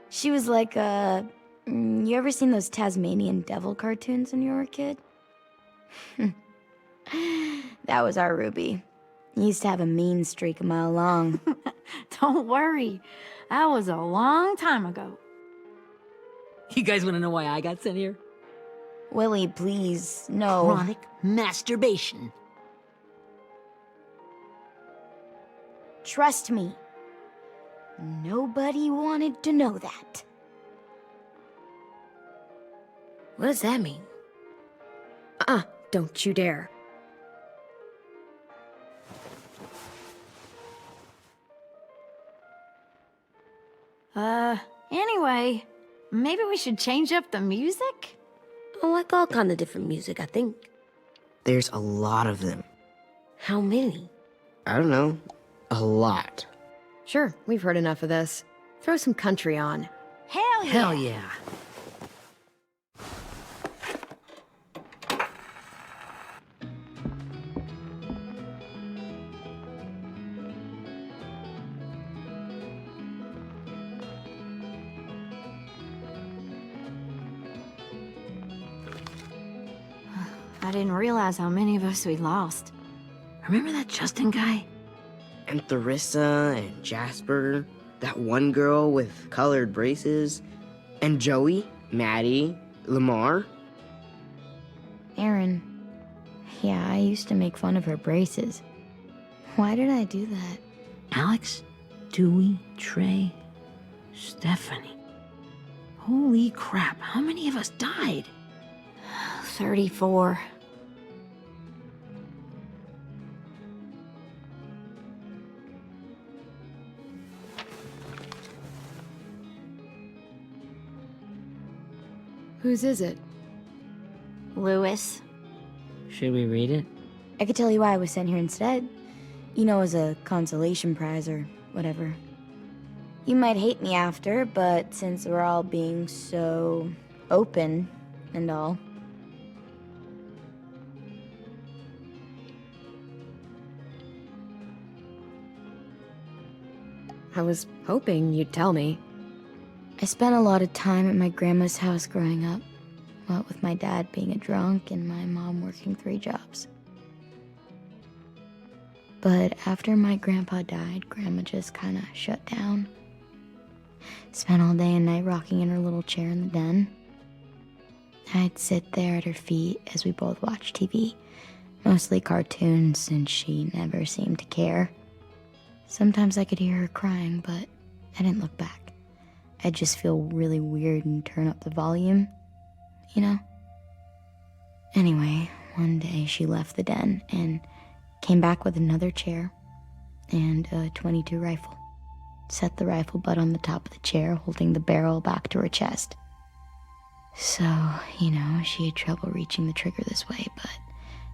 She was like, you ever seen those Tasmanian devil cartoons when you were a kid? That was our Ruby. Used to have a mean streak a mile long. Don't worry, that was a long time ago. You guys want to know why I got sent here? Willie, please, no. Chronic masturbation. Trust me. Nobody wanted to know that. What does that mean? Don't you dare. Anyway, maybe we should change up the music? I like all kind of different music, I think. There's a lot of them. How many? I don't know. A lot. Sure, we've heard enough of this. Throw some country on. Hell yeah! Hell yeah. I didn't realize how many of us we lost. Remember that Justin guy? And Theresa and Jasper. That one girl with colored braces. And Joey, Maddie, Lamar. Erin. Yeah, I used to make fun of her braces. Why did I do that? Alex, Dewey, Trey, Stephanie. Holy crap, how many of us died? 34. Whose is it? Lewis. Should we read it? I could tell you why I was sent here instead. You know, as a consolation prize or whatever. You might hate me after, but since we're all being so open and all. I was hoping you'd tell me. I spent a lot of time at my grandma's house growing up. What with my dad being a drunk and my mom working 3 jobs. But after my grandpa died, Grandma just kind of shut down. Spent all day and night rocking in her little chair in the den. I'd sit there at her feet as we both watched TV. Mostly cartoons, since she never seemed to care. Sometimes I could hear her crying, but I didn't look back. I'd just feel really weird and turn up the volume, you know? Anyway, one day she left the den and came back with another chair and a .22 rifle. Set the rifle butt on the top of the chair, holding the barrel back to her chest. So, you know, she had trouble reaching the trigger this way, but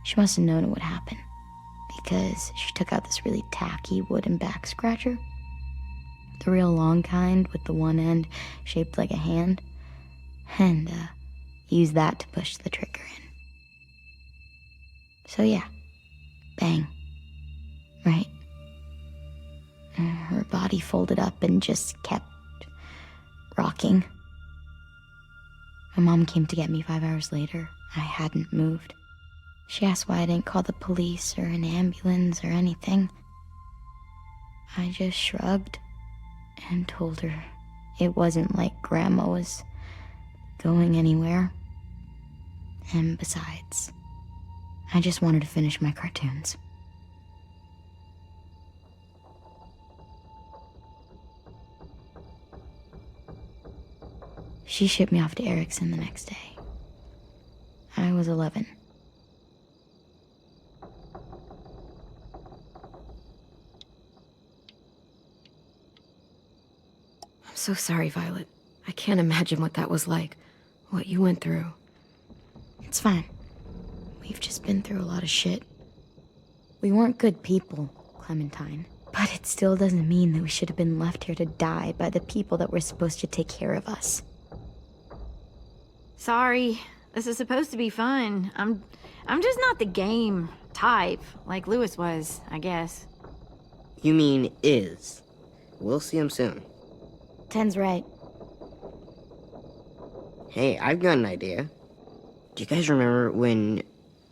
she must have known it would happen, because she took out this really tacky wooden back scratcher. The real long kind with the one end shaped like a hand, and used that to push the trigger in. So yeah, bang, right? Her body folded up and just kept rocking. My mom came to get me 5 hours later. I hadn't moved. She asked why I didn't call the police or an ambulance or anything. I just shrugged and told her it wasn't like Grandma was going anywhere. And besides, I just wanted to finish my cartoons. She shipped me off to Ericson the next day. I was 11. I'm so sorry, Violet. I can't imagine what that was like, what you went through. It's fine. We've just been through a lot of shit. We weren't good people, Clementine. But it still doesn't mean that we should have been left here to die by the people that were supposed to take care of us. Sorry. This is supposed to be fun. I'm just not the game type, like Lewis was, I guess. You mean is. We'll see him soon. Tenn's right. Hey, I've got an idea. Do you guys remember when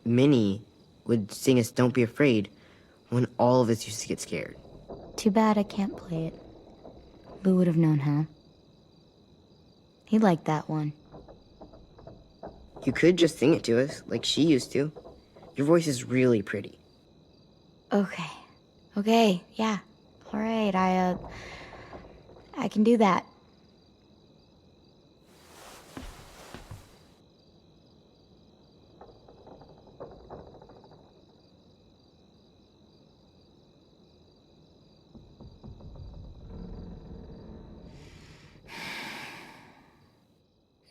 Minnie would sing us Don't Be Afraid when all of us used to get scared? Too bad I can't play it. Lou would have known how. He liked that one. You could just sing it to us, like she used to. Your voice is really pretty. Okay, yeah. All right, I can do that.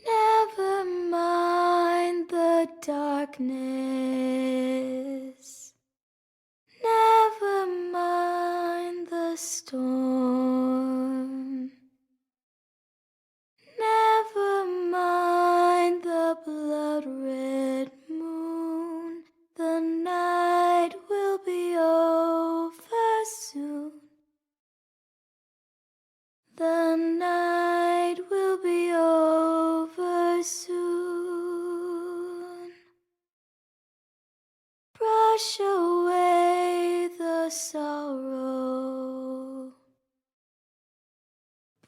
Never mind the darkness. Never mind the storm. Never mind the blood-red moon. The night will be over soon. The night will be over soon. Brush away the sorrow.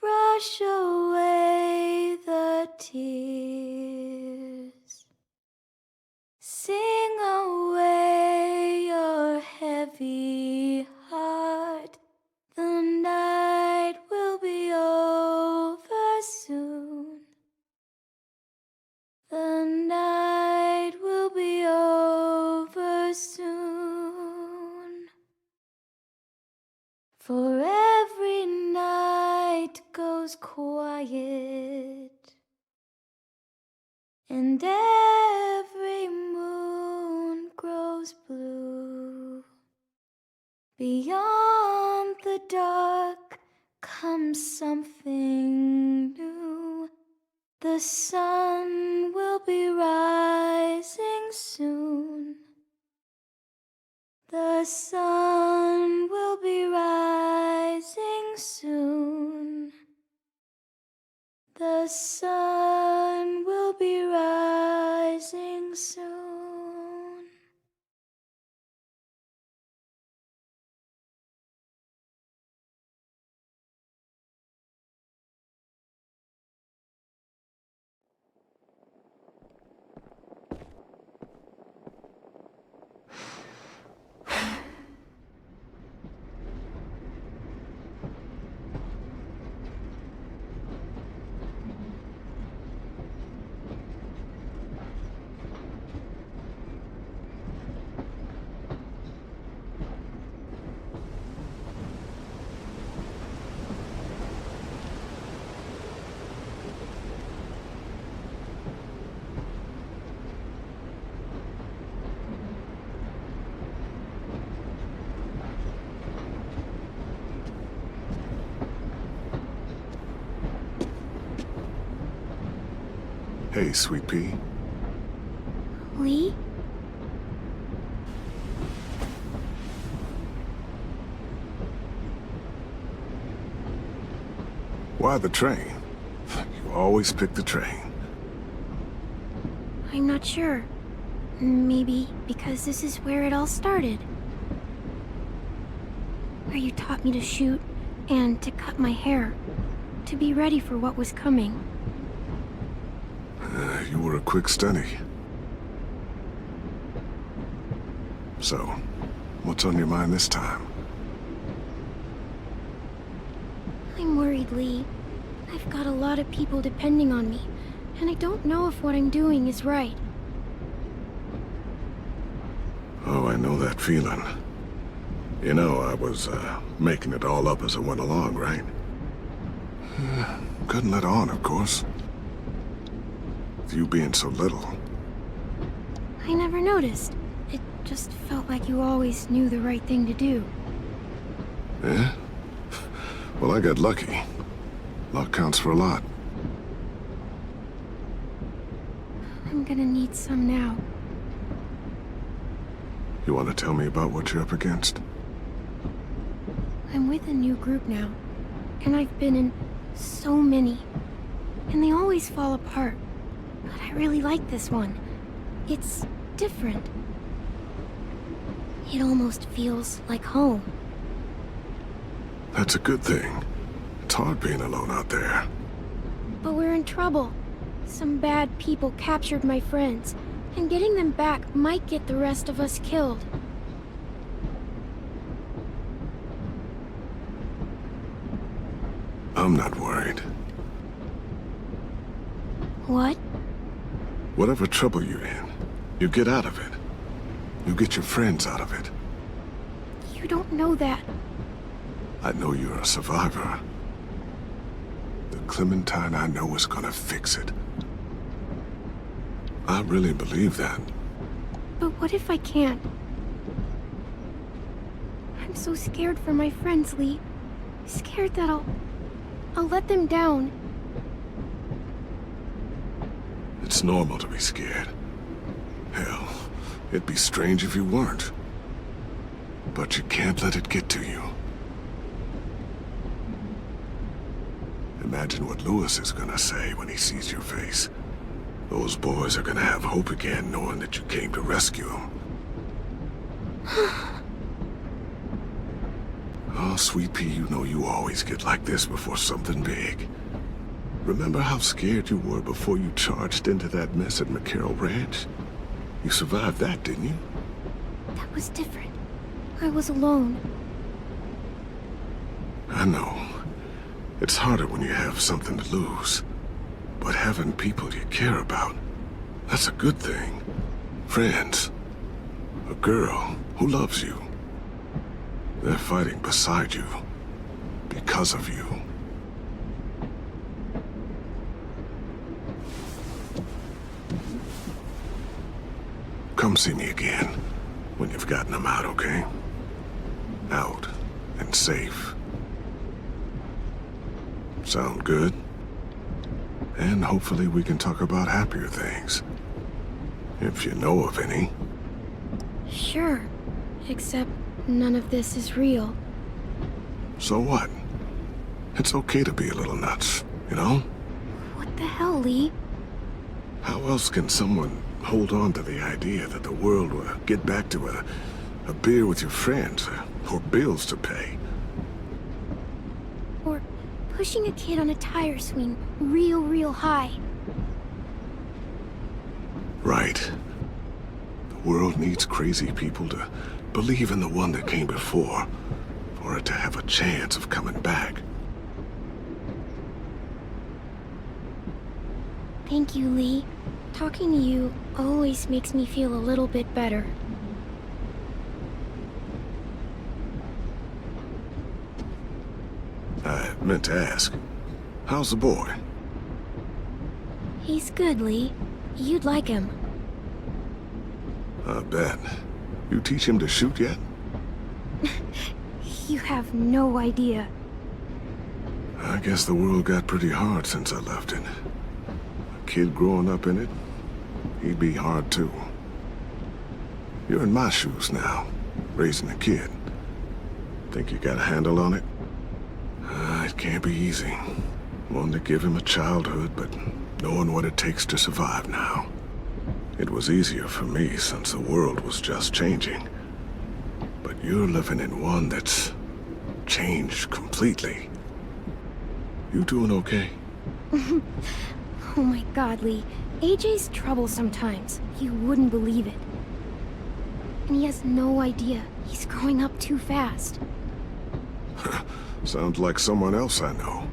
Brush away the tears. Sing away your heavy heart. The night will be over soon. The night will be over soon. For every night goes quiet, and every moon grows blue. Beyond the dark comes something new. The sun will be rising soon. The sun will be rising soon. The sun will be rising soon. Hey, Sweet Pea. Lee? Why the train? You always pick the train. I'm not sure. Maybe because this is where it all started. Where you taught me to shoot and to cut my hair. To be ready for what was coming. You were a quick study. So, what's on your mind this time? I'm worried, Lee. I've got a lot of people depending on me, and I don't know if what I'm doing is right. Oh, I know that feeling. You know, I was, making it all up as I went along, right? Couldn't let on, of course. With you being so little. I never noticed. It just felt like you always knew the right thing to do. Yeah? Well, I got lucky. Luck counts for a lot. I'm gonna need some now. You want to tell me about what you're up against? I'm with a new group now, and I've been in so many, and they always fall apart. But I really like this one. It's different. It almost feels like home. That's a good thing. It's hard being alone out there. But we're in trouble. Some bad people captured my friends, and getting them back might get the rest of us killed. I'm not worried. What? Whatever trouble you're in, you get out of it. You get your friends out of it. You don't know that. I know you're a survivor. The Clementine I know is gonna fix it. I really believe that. But what if I can't? I'm so scared for my friends, Lee. Scared that I'll let them down. It's normal to be scared. Hell, it'd be strange if you weren't. But you can't let it get to you. Imagine what Lewis is gonna say when he sees your face. Those boys are gonna have hope again knowing that you came to rescue them. Oh, Sweet Pea, you know you always get like this before something big. Remember how scared you were before you charged into that mess at McCarroll Ranch? You survived that, didn't you? That was different. I was alone. I know. It's harder when you have something to lose. But having people you care about, that's a good thing. Friends. A girl who loves you. They're fighting beside you. Because of you. Come see me again when you've gotten them out, okay? Out and safe. Sound good? And hopefully we can talk about happier things. If you know of any. Sure. Except none of this is real. So what? It's okay to be a little nuts, you know? What the hell, Lee? How else can someone hold on to the idea that the world will get back to a beer with your friends, or bills to pay? Or pushing a kid on a tire swing real high. Right. The world needs crazy people to believe in the one that came before, for it to have a chance of coming back. Thank you, Lee. Talking to you always makes me feel a little bit better. I meant to ask, how's the boy? He's good, Lee. You'd like him. I bet. You teach him to shoot yet? You have no idea. I guess the world got pretty hard since I left it. I kid growing up in it, he'd be hard too. You're in my shoes now, raising a kid. Think you got a handle on it? It can't be easy. Wanting to give him a childhood, but knowing what it takes to survive now. It was easier for me since the world was just changing. But you're living in one that's changed completely. You doing okay? Oh my god, Lee. AJ's trouble sometimes. You wouldn't believe it. And he has no idea. He's growing up too fast. Sounds like someone else I know.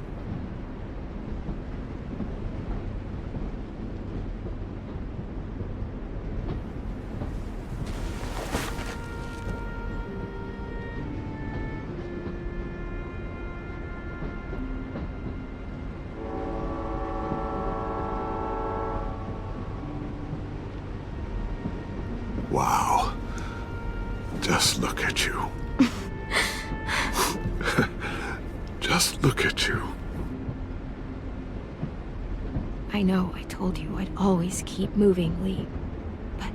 Wow. Just look at you. Just look at you. I know I told you I'd always keep moving, Lee. But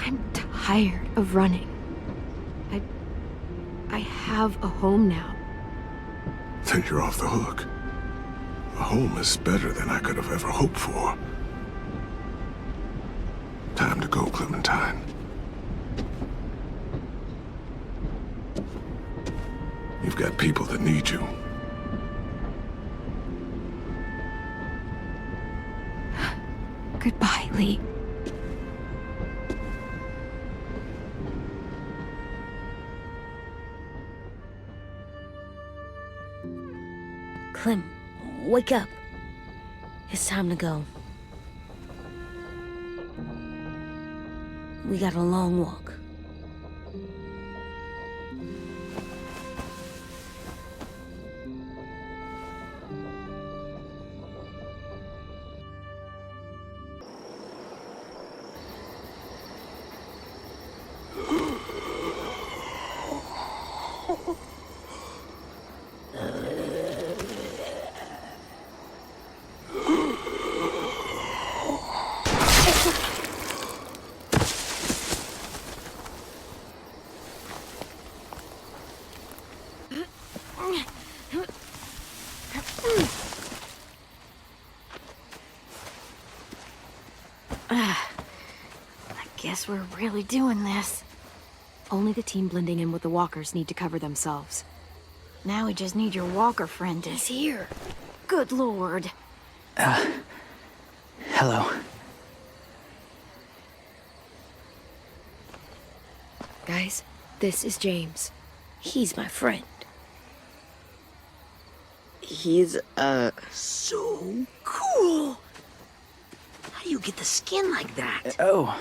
I'm tired of running. I have a home now. Then you're off the hook. A home is better than I could have ever hoped for. Time to go, Clementine. You've got people that need you. Goodbye, Lee. Clem, wake up. It's time to go. We got a long walk. Guess we're really doing this. Only the team blending in with the walkers need to cover themselves. Now we just need your walker friend. He's here. Good lord. Hello. Guys, this is James. He's my friend. He's, so cool. How do you get the skin like that? Oh,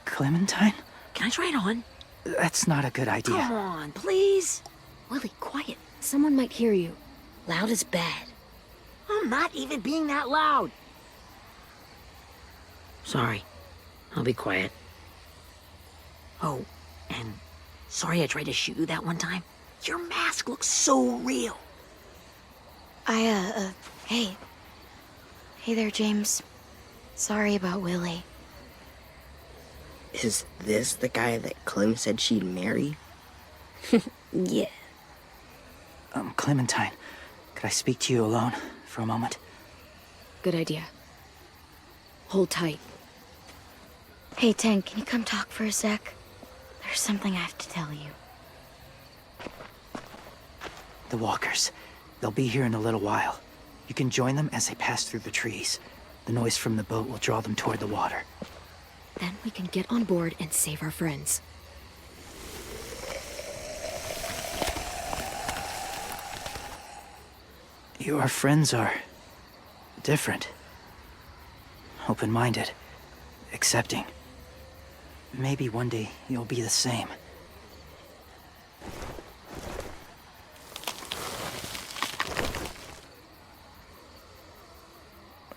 Clementine? Can I try it on? That's not a good idea. Come on, please. Willie, quiet. Someone might hear you. Loud is bad. I'm not even being that loud. Sorry. I'll be quiet. Oh, and sorry I tried to shoot you that one time. Your mask looks so real. Hey. Hey there, James. Sorry about Willie. Is this the guy that Clem said she'd marry? Yeah. Clementine, could I speak to you alone for a moment? Good idea. Hold tight. Hey, Tenn, can you come talk for a sec? There's something I have to tell you. The walkers. They'll be here in a little while. You can join them as they pass through the trees. The noise from the boat will draw them toward the water. Then we can get on board and save our friends. Your friends are different. Open-minded. Accepting. Maybe one day you'll be the same.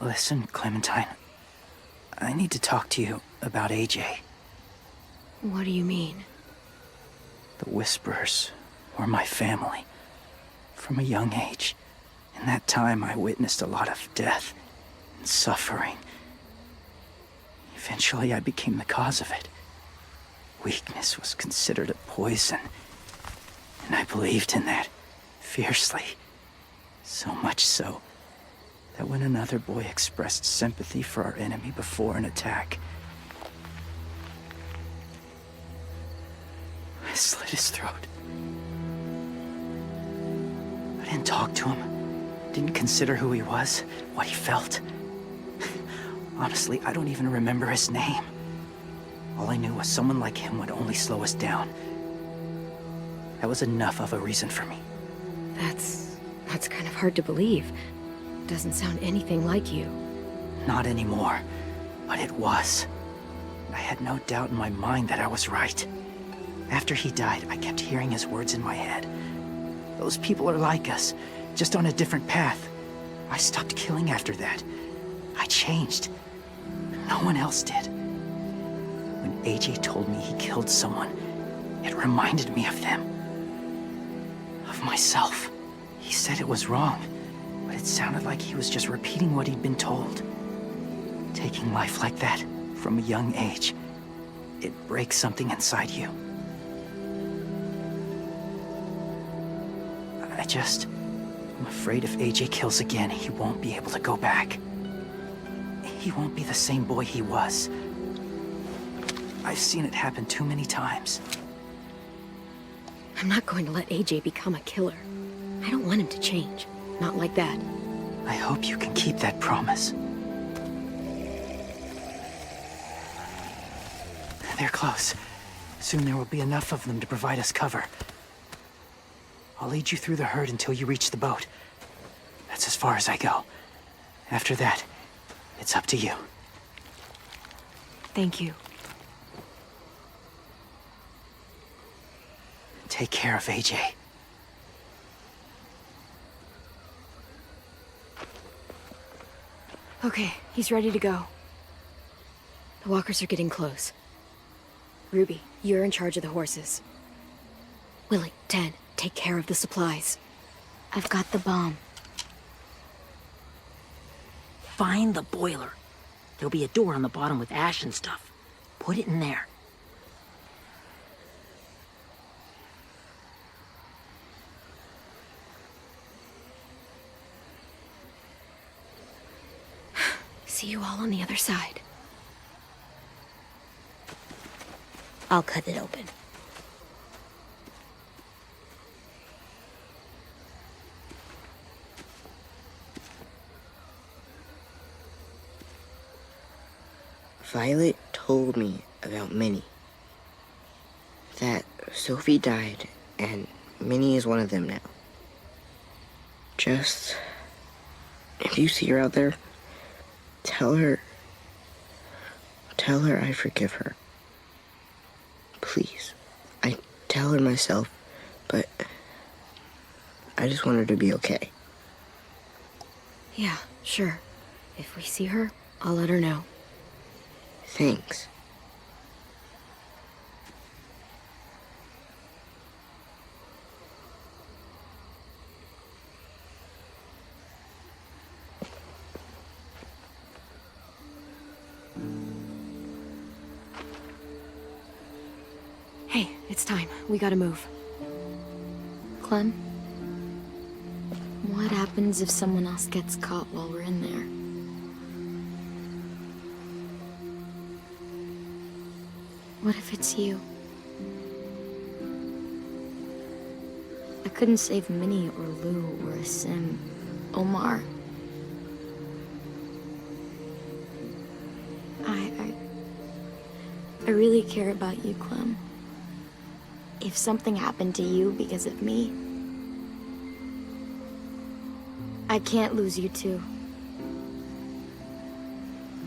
Listen, Clementine. I need to talk to you about AJ. What do you mean? The Whisperers were my family. From a young age. In that time, I witnessed a lot of death and suffering. Eventually, I became the cause of it. Weakness was considered a poison, and I believed in that fiercely. So much so that when another boy expressed sympathy for our enemy before an attack, I slit his throat. I didn't talk to him, didn't consider who he was, what he felt. Honestly, I don't even remember his name. All I knew was someone like him would only slow us down. That was enough of a reason for me. That's kind of hard to believe. Doesn't sound anything like you. Not anymore, but it was. I had no doubt in my mind that I was right. After he died, I kept hearing his words in my head. Those people are like us, just on a different path. I stopped killing after that. I changed. No one else did. When AJ told me he killed someone, it reminded me of them. Of myself. He said it was wrong, but it sounded like he was just repeating what he'd been told. Taking life like that, from a young age, it breaks something inside you. I'm afraid if AJ kills again, he won't be able to go back. He won't be the same boy he was. I've seen it happen too many times. I'm not going to let AJ become a killer. I don't want him to change. Not like that. I hope you can keep that promise. They're close. Soon there will be enough of them to provide us cover. I'll lead you through the herd until you reach the boat. That's as far as I go. After that, it's up to you. Thank you. Take care of AJ. Okay, he's ready to go. The walkers are getting close. Ruby, you're in charge of the horses. Willie, Tenn, take care of the supplies. I've got the bomb. Find the boiler. There'll be a door on the bottom with ash and stuff. Put it in there. See you all on the other side. I'll cut it open. Violet told me about Minnie. That Sophie died, and Minnie is one of them now. Just... if you see her out there, tell her I forgive her. Please. I tell her myself, but I just want her to be okay. Yeah, sure. If we see her, I'll let her know. Thanks. Hey, it's time. We gotta move. Clem? What happens if someone else gets caught while we're in there? What if it's you? I couldn't save Minnie or Lou or Sim, Omar. I really care about you, Clem. If something happened to you because of me, I can't lose you too.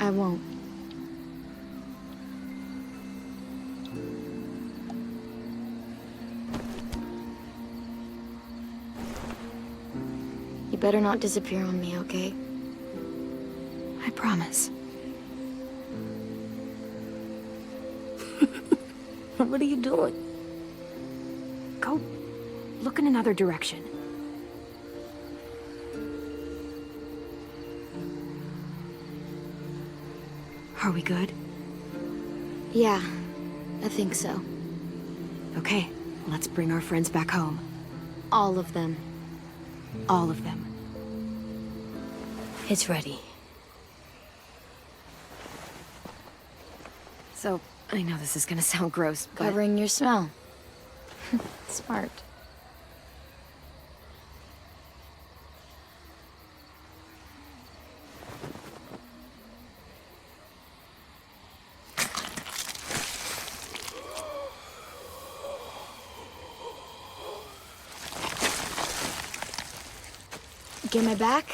I won't. You better not disappear on me, okay? I promise. What are you doing? Go look in another direction. Are we good? Yeah, I think so. Okay, let's bring our friends back home. All of them. All of them. It's ready. So, I know this is gonna sound gross, but... Covering your smell. Smart. Get my back?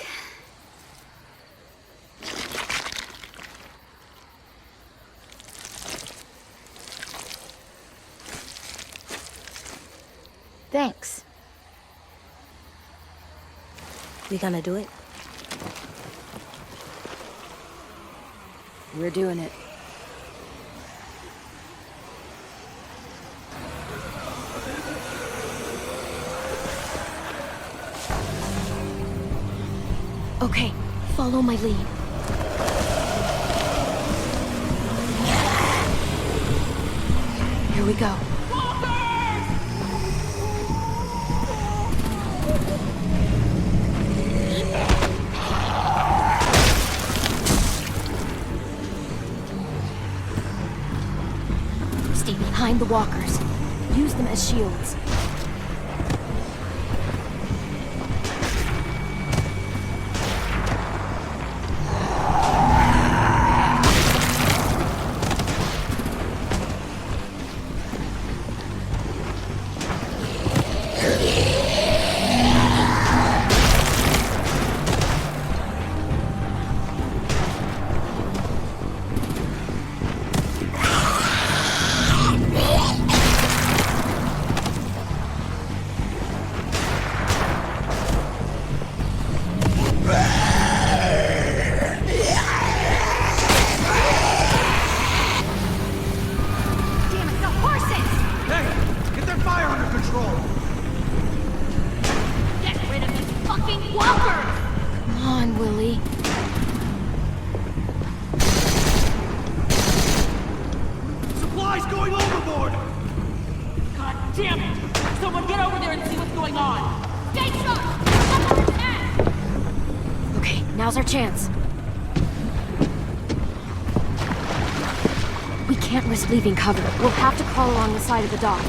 Thanks. We gonna do it? We're doing it. Okay, follow my lead. Here we go. Stay behind the walkers. Use them as shields. Now's our chance. We can't risk leaving cover. We'll have to crawl along the side of the dock.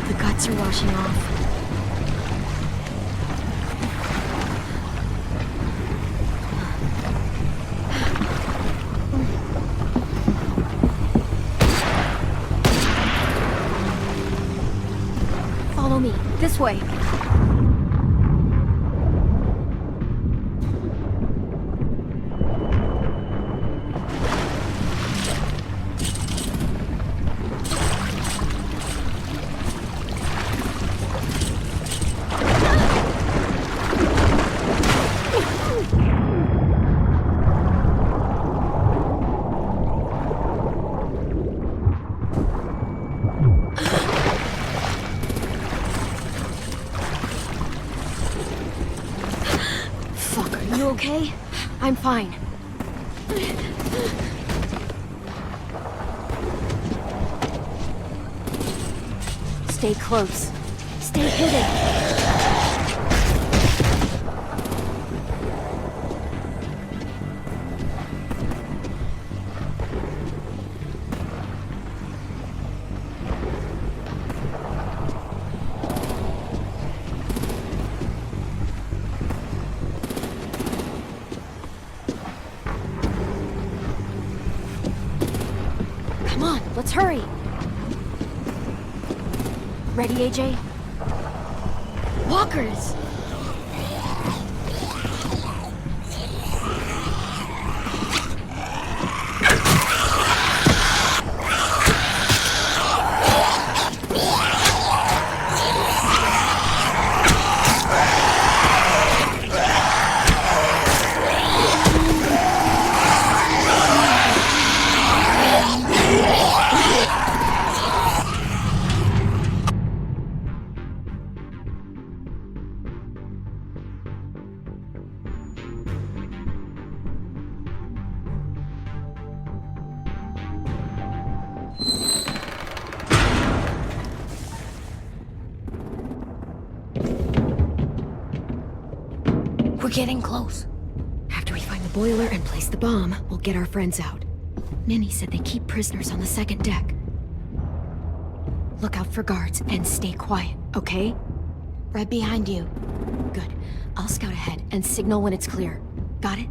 The guts are washing off. This way. Okay? I'm fine. Stay close. Stay hidden. Let's hurry! Ready, AJ? Walkers! getting close. After we find the boiler and place the bomb, we'll get our friends out. Minnie said they keep prisoners on the second deck. Look out for guards and stay quiet, okay? Right behind you. Good. I'll scout ahead and signal when it's clear. Got it?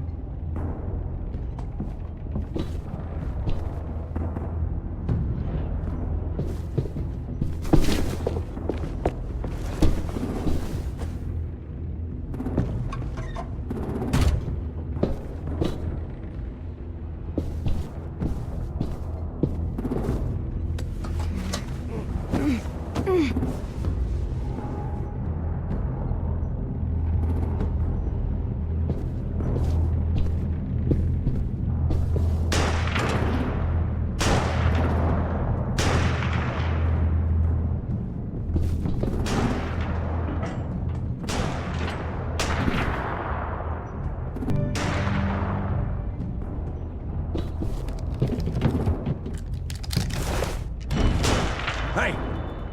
Hey,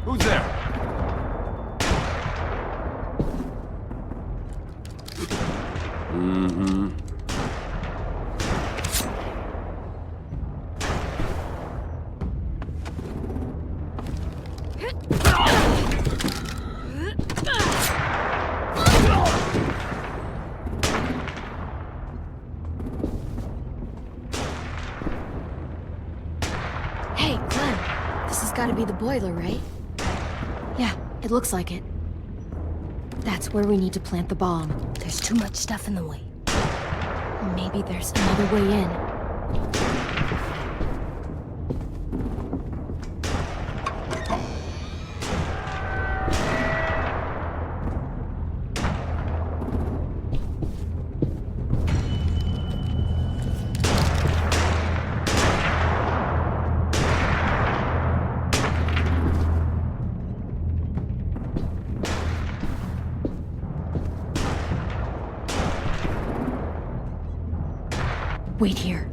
who's there? Mm-hmm. Hey, Clem. This has got to be the boiler, right? Yeah, it looks like it. That's where we need to plant the bomb. There's too much stuff in the way. Maybe there's another way in. Wait here.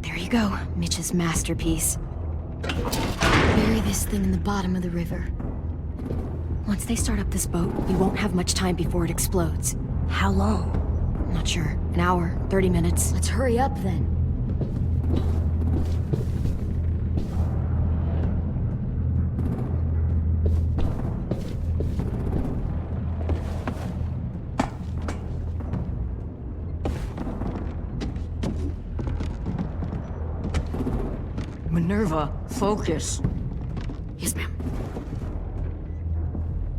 There you go, Mitch's masterpiece. Bury this thing in the bottom of the river. Once they start up this boat, we won't have much time before it explodes. How long? Not sure. An hour, 30 minutes. Let's hurry up then. Minerva, focus. Yes, ma'am.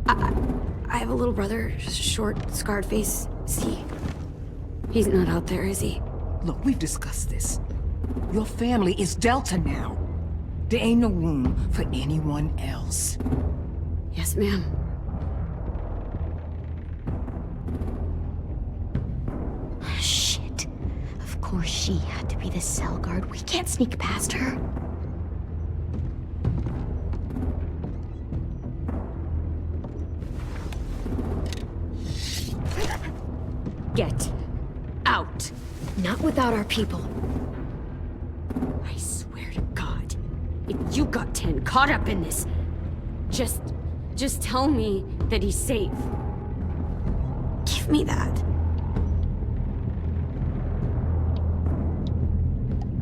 I have a little brother, short, scarred face. See? He's not out there, is he? Look, we've discussed this. Your family is Delta now. There ain't no room for anyone else. Yes, ma'am. Shit. Of course she had to be the cell guard. We can't sneak past her. Get out. Not without our people. I swear to God, if you got Tenn caught up in this, just tell me that he's safe. Give me that.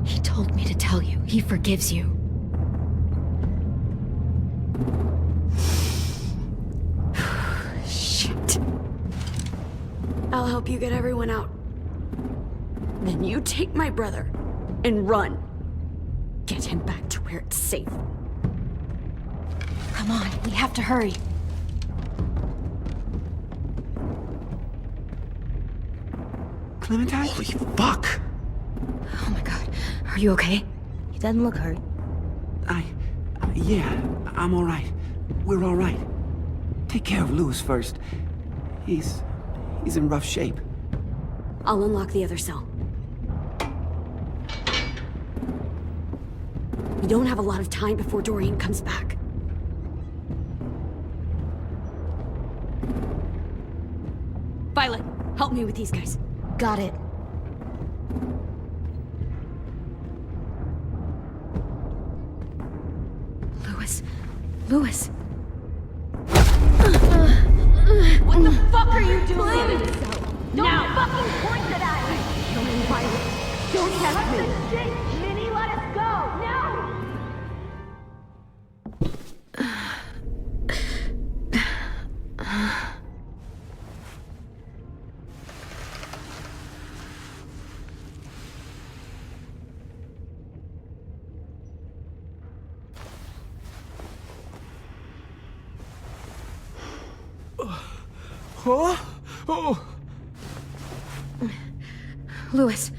He told me to tell you. He forgives you. Shit. I'll help you get everyone out. Then you take my brother and run. Get him back to where it's safe. Come on, we have to hurry. Clementine? Holy fuck! Oh my god. Are you okay? He doesn't look hurt. Yeah, I'm all right. We're all right. Take care of Louis first. He's in rough shape. I'll unlock the other cell. We don't have a lot of time before Dorian comes back. Violet, help me with these guys. Got it. Louis. What the fuck are you doing? Don't fucking point it at me! Don't test me! Shit, Minnie, let us go! No! Huh? Oh! Louis.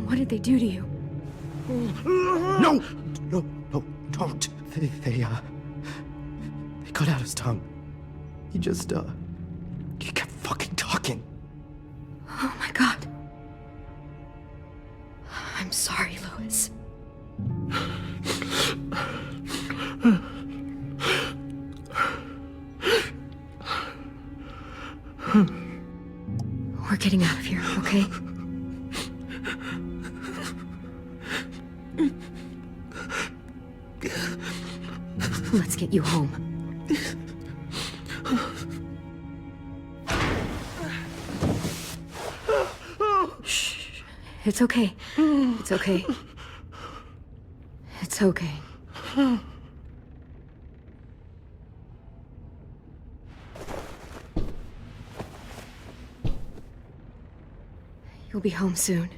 What did they do to you? No! No, don't. They cut out his tongue. He just, he kept fucking talking. Oh my god. I'm sorry, Louis. We're getting out of here, okay? Let's get you home. Shh. It's okay. It's okay. It's okay. You'll be home soon.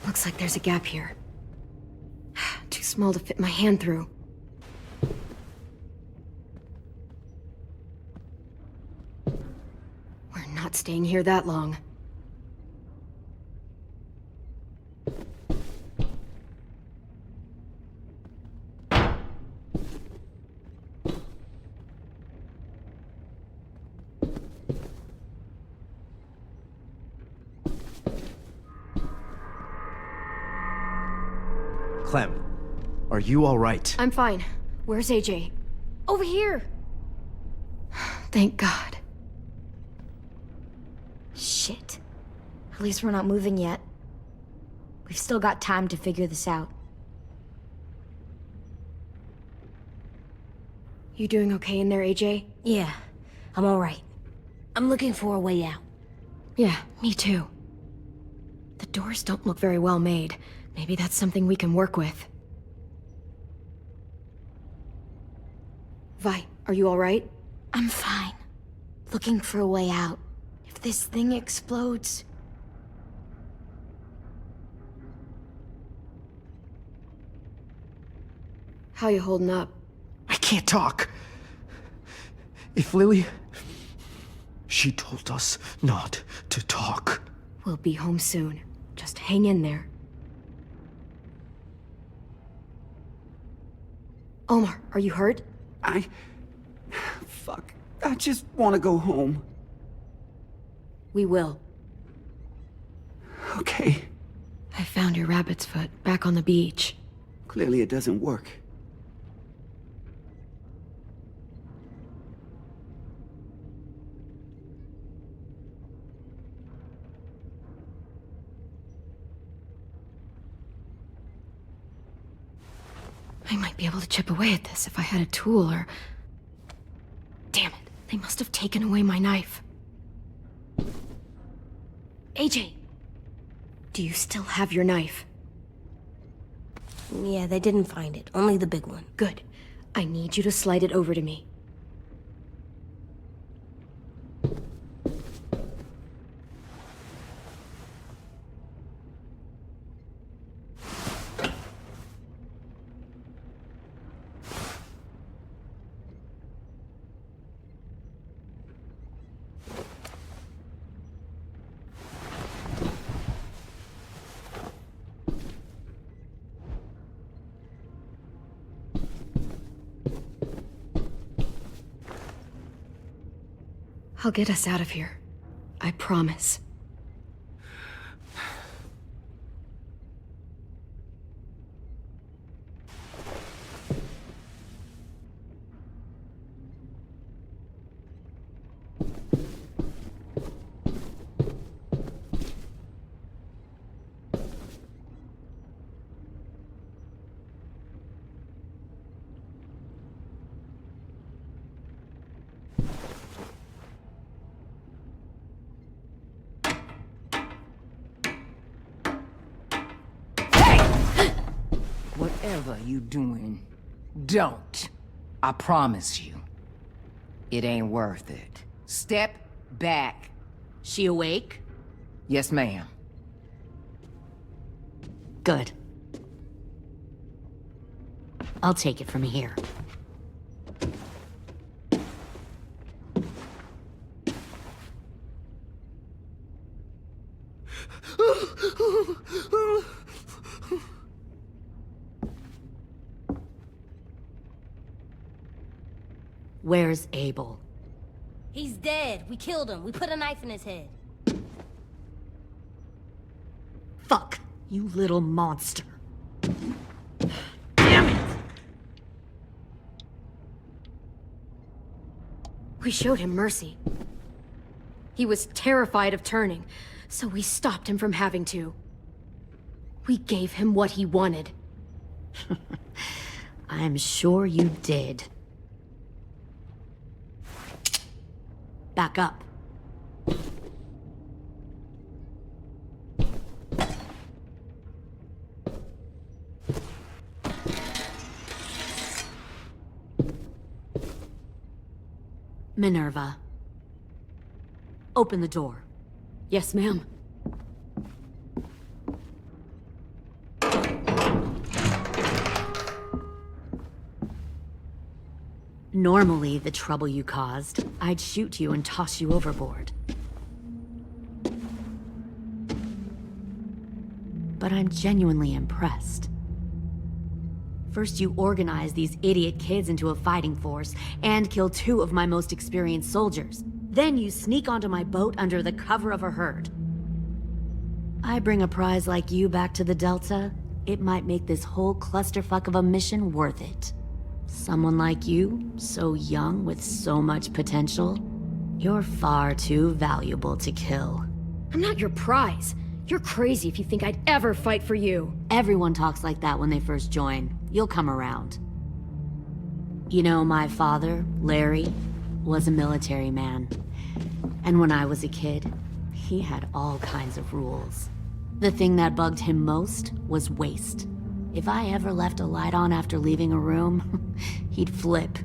Looks like there's a gap here. Too small to fit my hand through. We're not staying here that long. Clem, are you all right? I'm fine. Where's AJ? Over here! Thank God. Shit. At least we're not moving yet. We've still got time to figure this out. You doing okay in there, AJ? Yeah, I'm alright. I'm looking for a way out. Yeah, me too. The doors don't look very well made. Maybe that's something we can work with. Vi, are you alright? I'm fine. Looking for a way out. If this thing explodes... How you holding up? I can't talk. If Lilly... She told us not to talk. We'll be home soon. Just hang in there. Omar, are you hurt? Fuck. I just want to go home. We will. Okay. I found your rabbit's foot back on the beach. Clearly it doesn't work. I might be able to chip away at this if I had a tool or... Damn it, they must have taken away my knife. AJ, do you still have your knife? Yeah, they didn't find it. Only the big one. Good. I need you to slide it over to me. I'll get us out of here. I promise. Whatever you doing, don't. I promise you. It ain't worth it. Step back. She awake? Yes, ma'am. Good. I'll take it from here. Where's Abel? He's dead. We killed him. We put a knife in his head. Fuck, you little monster. We showed him mercy. He was terrified of turning, so we stopped him from having to. We gave him what he wanted. I'm sure you did. Back up. Minerva. Open the door. Yes, ma'am. Normally, the trouble you caused, I'd shoot you and toss you overboard. But I'm genuinely impressed. First, you organize these idiot kids into a fighting force and kill 2 of my most experienced soldiers. Then you sneak onto my boat under the cover of a herd. I bring a prize like you back to the Delta, it might make this whole clusterfuck of a mission worth it. Someone like you, so young with so much potential, you're far too valuable to kill. I'm not your prize. You're crazy if you think I'd ever fight for you. Everyone talks like that when they first join. You'll come around. You know, my father, Larry, was a military man. And when I was a kid, he had all kinds of rules. The thing that bugged him most was waste. If I ever left a light on after leaving a room, he'd flip.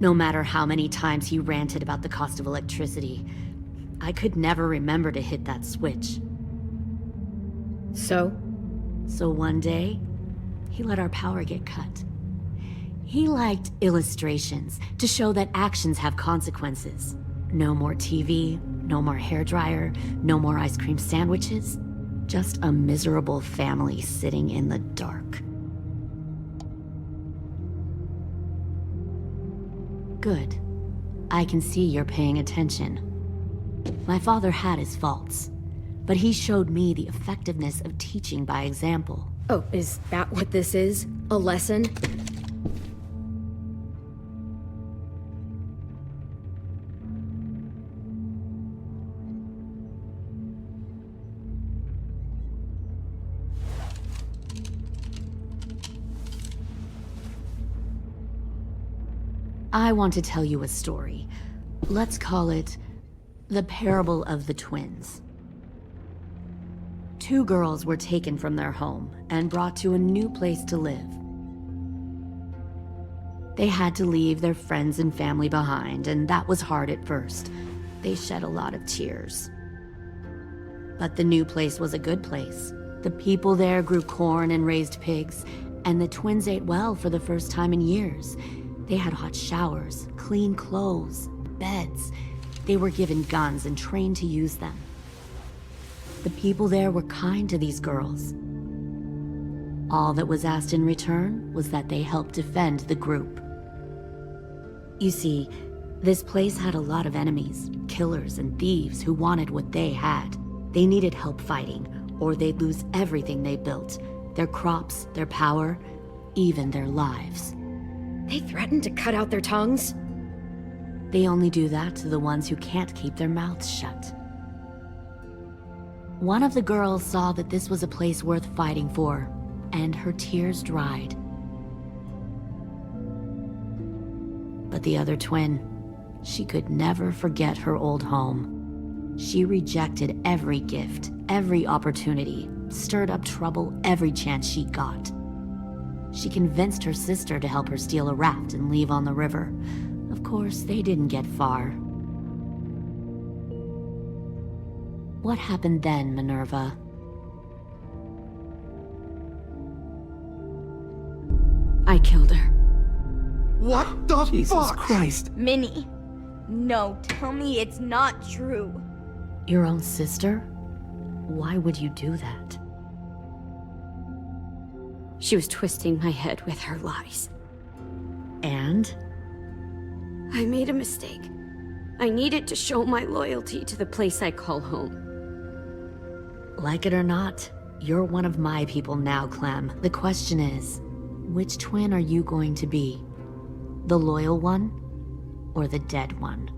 No matter how many times he ranted about the cost of electricity, I could never remember to hit that switch. So one day, he let our power get cut. He liked illustrations to show that actions have consequences. No more TV, no more hairdryer, no more ice cream sandwiches. Just a miserable family sitting in the dark. Good. I can see you're paying attention. My father had his faults, but he showed me the effectiveness of teaching by example. Oh, is that what this is? A lesson? I want to tell you a story. Let's call it The Parable of the Twins. 2 girls were taken from their home and brought to a new place to live. They had to leave their friends and family behind, and that was hard at first. They shed a lot of tears. But the new place was a good place. The people there grew corn and raised pigs, and the twins ate well for the first time in years. They had hot showers, clean clothes, beds. They were given guns and trained to use them. The people there were kind to these girls. All that was asked in return was that they help defend the group. You see, this place had a lot of enemies, killers and thieves who wanted what they had. They needed help fighting, or they'd lose everything they built. Their crops, their power, even their lives. They threatened to cut out their tongues? They only do that to the ones who can't keep their mouths shut. One of the girls saw that this was a place worth fighting for, and her tears dried. But the other twin, she could never forget her old home. She rejected every gift, every opportunity, stirred up trouble every chance she got. She convinced her sister to help her steal a raft and leave on the river. Of course, they didn't get far. What happened then, Minerva? I killed her. What the Jesus Christ? Minnie, no, tell me it's not true. Your own sister? Why would you do that? She was twisting my head with her lies. And? I made a mistake. I needed to show my loyalty to the place I call home. Like it or not, you're one of my people now, Clem. The question is, which twin are you going to be? The loyal one, or the dead one?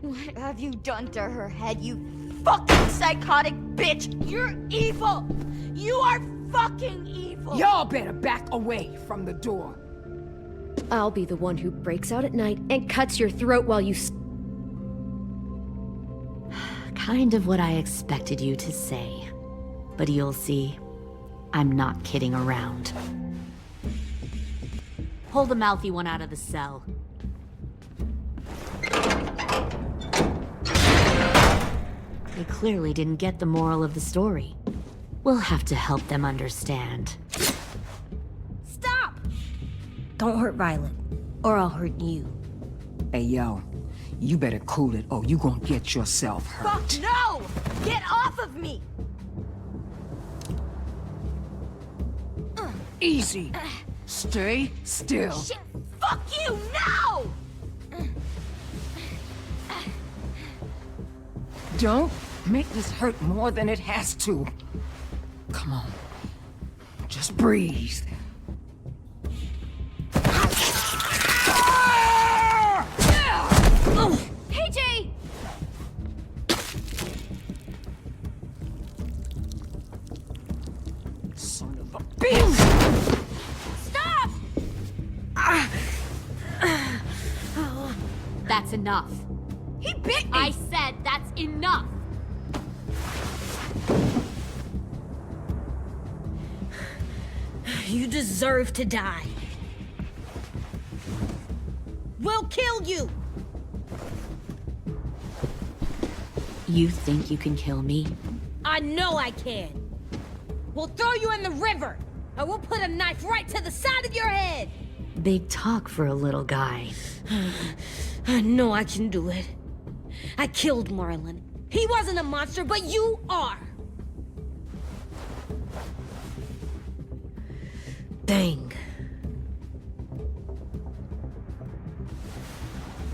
What have you done to her head, you fucking psychotic bitch? You're evil! You are fucking evil! Y'all better back away from the door. I'll be the one who breaks out at night and cuts your throat while you Kind of what I expected you to say. But you'll see, I'm not kidding around. Pull the mouthy one out of the cell. They clearly didn't get the moral of the story. We'll have to help them understand. Stop! Don't hurt Violet, or I'll hurt you. Hey, yo. You better cool it, or you gonna get yourself hurt. Fuck no! Get off of me! Easy. Stay still. Shit, fuck you, no! Don't make this hurt more than it has to. Come on. Just breathe. AJ! Son of a bitch! Stop! That's enough. He bit me! I said that's enough! You deserve to die. We'll kill you! You think you can kill me? I know I can. We'll throw you in the river, and we'll put a knife right to the side of your head. Big talk for a little guy. I know I can do it. I killed Marlon. He wasn't a monster, but you are. Dang.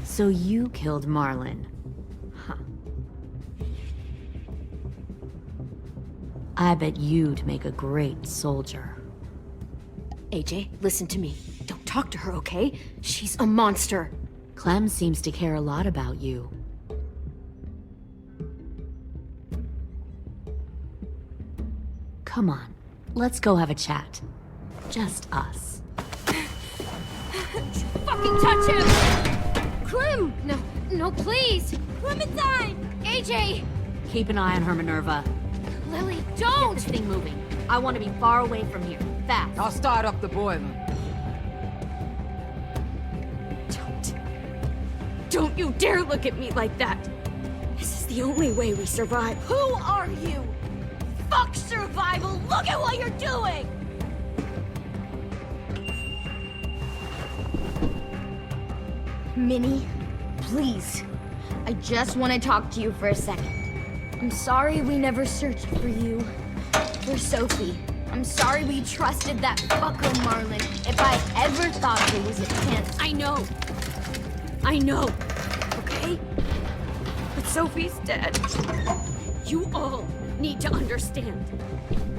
So you killed Marlon. Huh. I bet you'd make a great soldier. AJ, listen to me. Don't talk to her, okay? She's a monster. Clem seems to care a lot about you. Come on, let's go have a chat. Just us. Fucking touch him! Clem! No, please! Clementine! AJ! Keep an eye on her, Minerva. Lily, don't! Get this thing moving. I want to be far away from here. Fast. I'll start up the boiler. Don't you dare look at me like that! This is the only way we survive. Who are you? Fuck survival! Look at what you're doing! Minnie, please. I just want to talk to you for a second. I'm sorry we never searched for you. For Sophie. I'm sorry we trusted that fucker Marlon. If I ever thought there was a chance. I know, okay? But Sophie's dead. You all need to understand.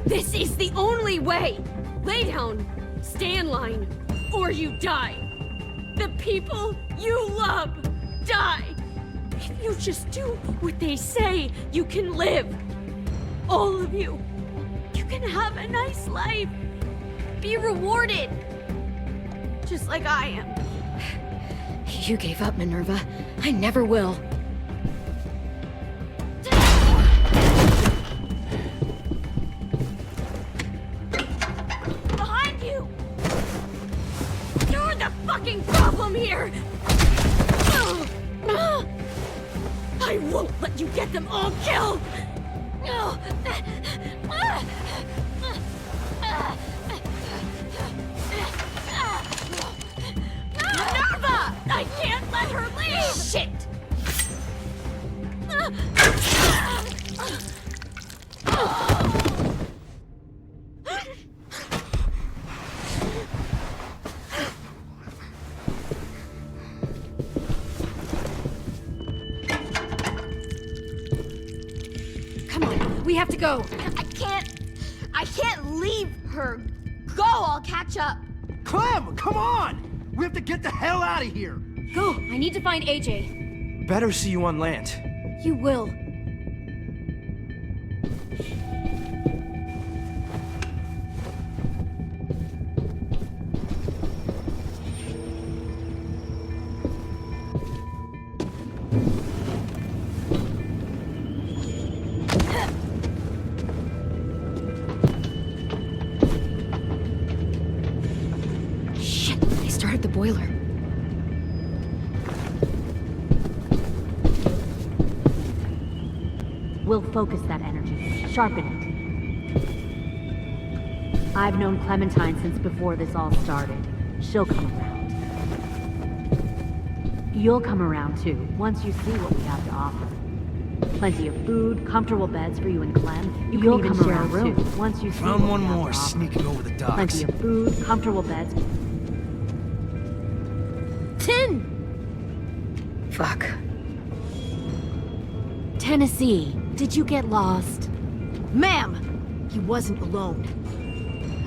This is the only way! Lay down, stay in line, or you die. The people you love die. If you just do what they say, you can live. All of you. You can have a nice life. Be rewarded. Just like I am. You gave up, Minerva. I never will. Behind you! You're the fucking problem here! I won't let you get them all killed! Minerva! I can't let her leave! Shit! Come on, we have to go. I can't leave her. Go, I'll catch up. Clem, come on! We have to get the hell out of here! Go, I need to find AJ. Better see you on land. You will. Shit, they started the boiler. We'll focus that energy, sharpen it. I've known Clementine since before this all started. She'll come around. You'll come around too, once you see what we have to offer. Plenty of food, comfortable beds for you and Clem. You'll come around too, once you see Found what one we have more to offer. sneaking over the docks. Plenty of food, comfortable beds. Tenn! Fuck. Tennessee, did you get lost? Ma'am! He wasn't alone.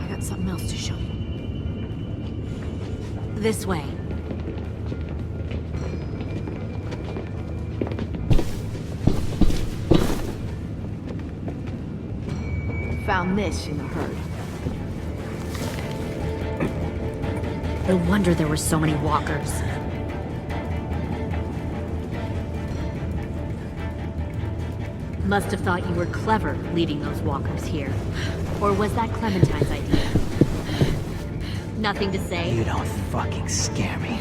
I got something else to show you. This way. Found this in the herd. No wonder there were so many walkers. Must have thought you were clever leading those walkers here. Or was that Clementine's idea? Nothing to say? You don't fucking scare me.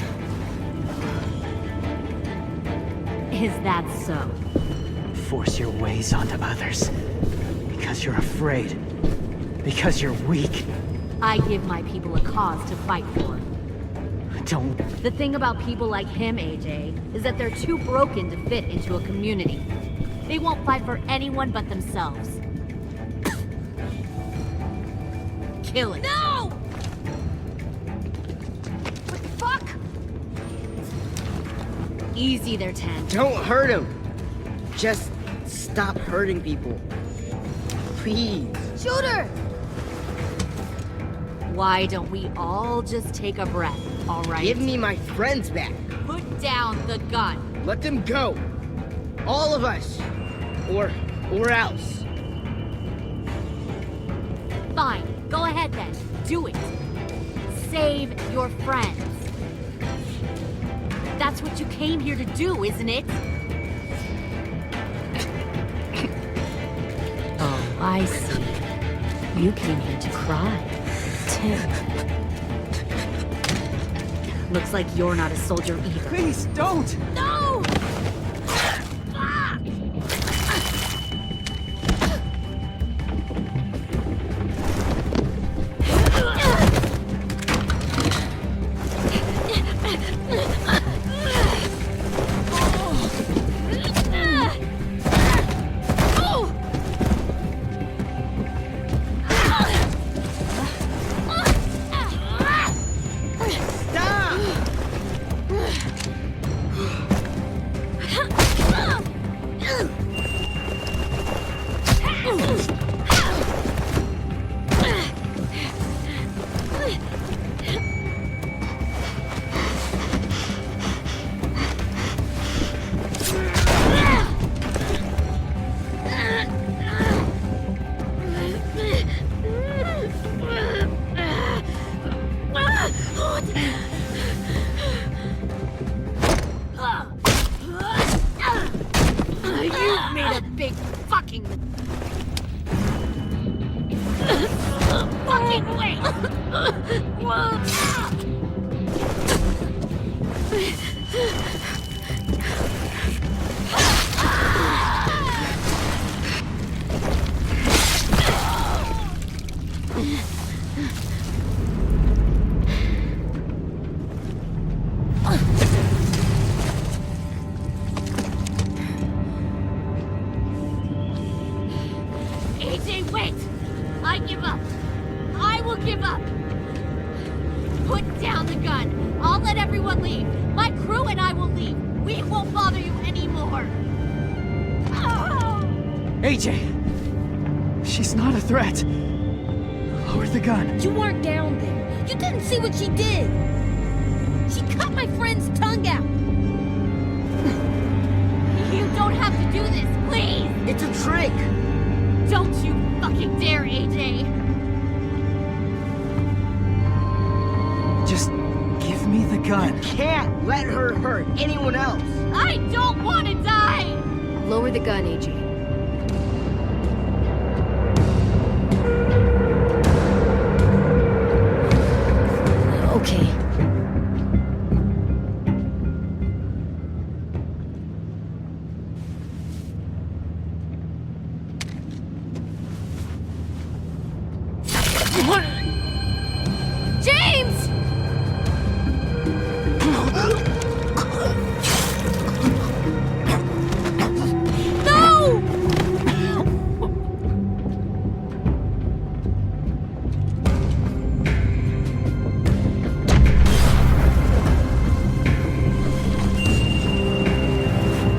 Is that so? Force your ways onto others. Because you're afraid. Because you're weak. I give my people a cause to fight for. Don't... The thing about people like him, AJ, is that they're too broken to fit into a community. They won't fight for anyone but themselves. Kill it. No! What the fuck? Easy there, Tenn. Don't hurt him. Just stop hurting people. Please. Shoot her! Why don't we all just take a breath, all right? Give me my friends back. Put down the gun. Let them go. All of us. Or else. Fine. Go ahead then. Do it. Save your friends. That's what you came here to do, isn't it? Oh, I see. You came here to cry. Tim. Looks like you're not a soldier either. Please, don't! No! AJ, wait! I give up. I will give up. Put down the gun. I'll let everyone leave. My crew and I will leave. We won't bother you anymore. AJ! She's not a threat. Lower the gun. You weren't down there. You didn't see what she did. She cut my friend's tongue out. You don't have to do this, please. It's a trick. Don't you fucking dare, AJ. Just give me the gun. Can't let her hurt anyone else. I don't want to die. Lower the gun, AJ. Okay. James! No!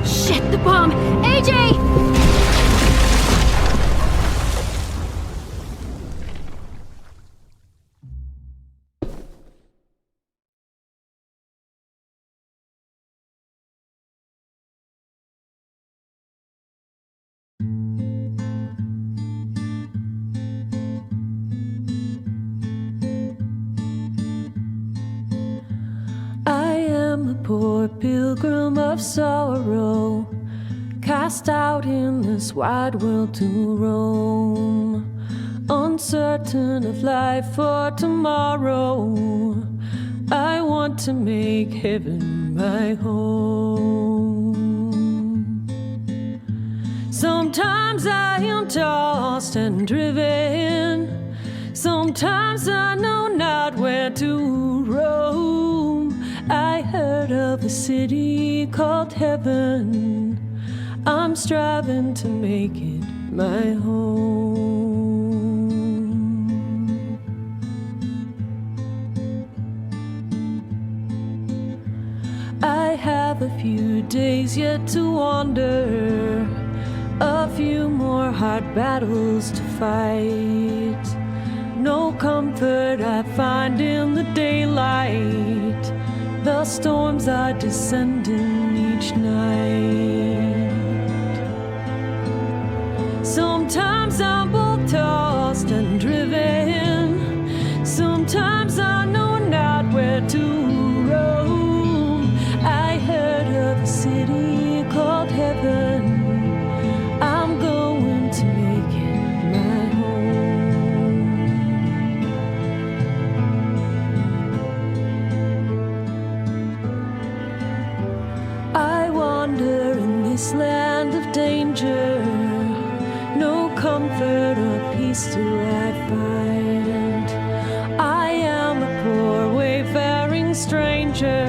Shit, the bomb! AJ! I am a poor pilgrim of sorrow, cast out in this wide world to roam, uncertain of life for tomorrow. I want to make heaven my home. Sometimes I am tossed and driven, sometimes I know not where to roam. I heard of a city called heaven, I'm striving to make it my home. I have a few days yet to wander, a few more hard battles to fight. No comfort I find in the daylight, the storms are descending each night. Sometimes I'm both tossed and driven, sometimes I know not where to roam. I heard of a city called heaven, I'm going to make it my comfort or peace do I find? I am a poor wayfaring stranger,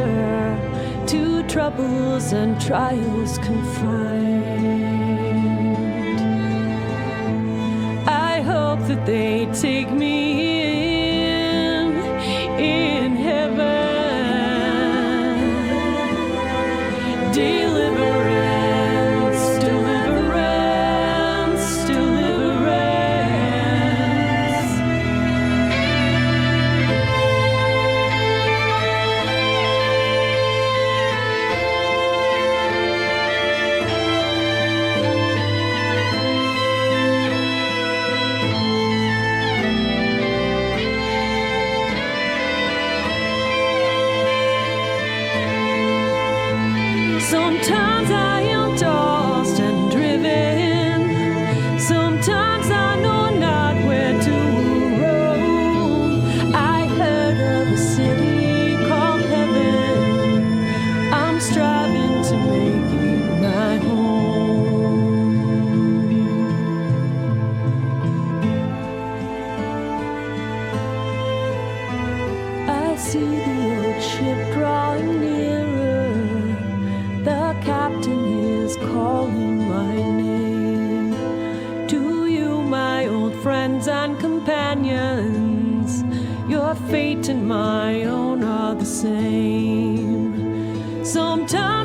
to troubles and trials confined. I hope that they take me in heaven. Deliverance, deliverance, deliverance. Sometimes I am tossed and driven. Sometimes I know not where to roam. I heard of a city called heaven. I'm striving to make it my home. I see the old ship drawing nearer. The captain is calling my name. To you, my old friends and companions, your fate and my own are the same. Sometimes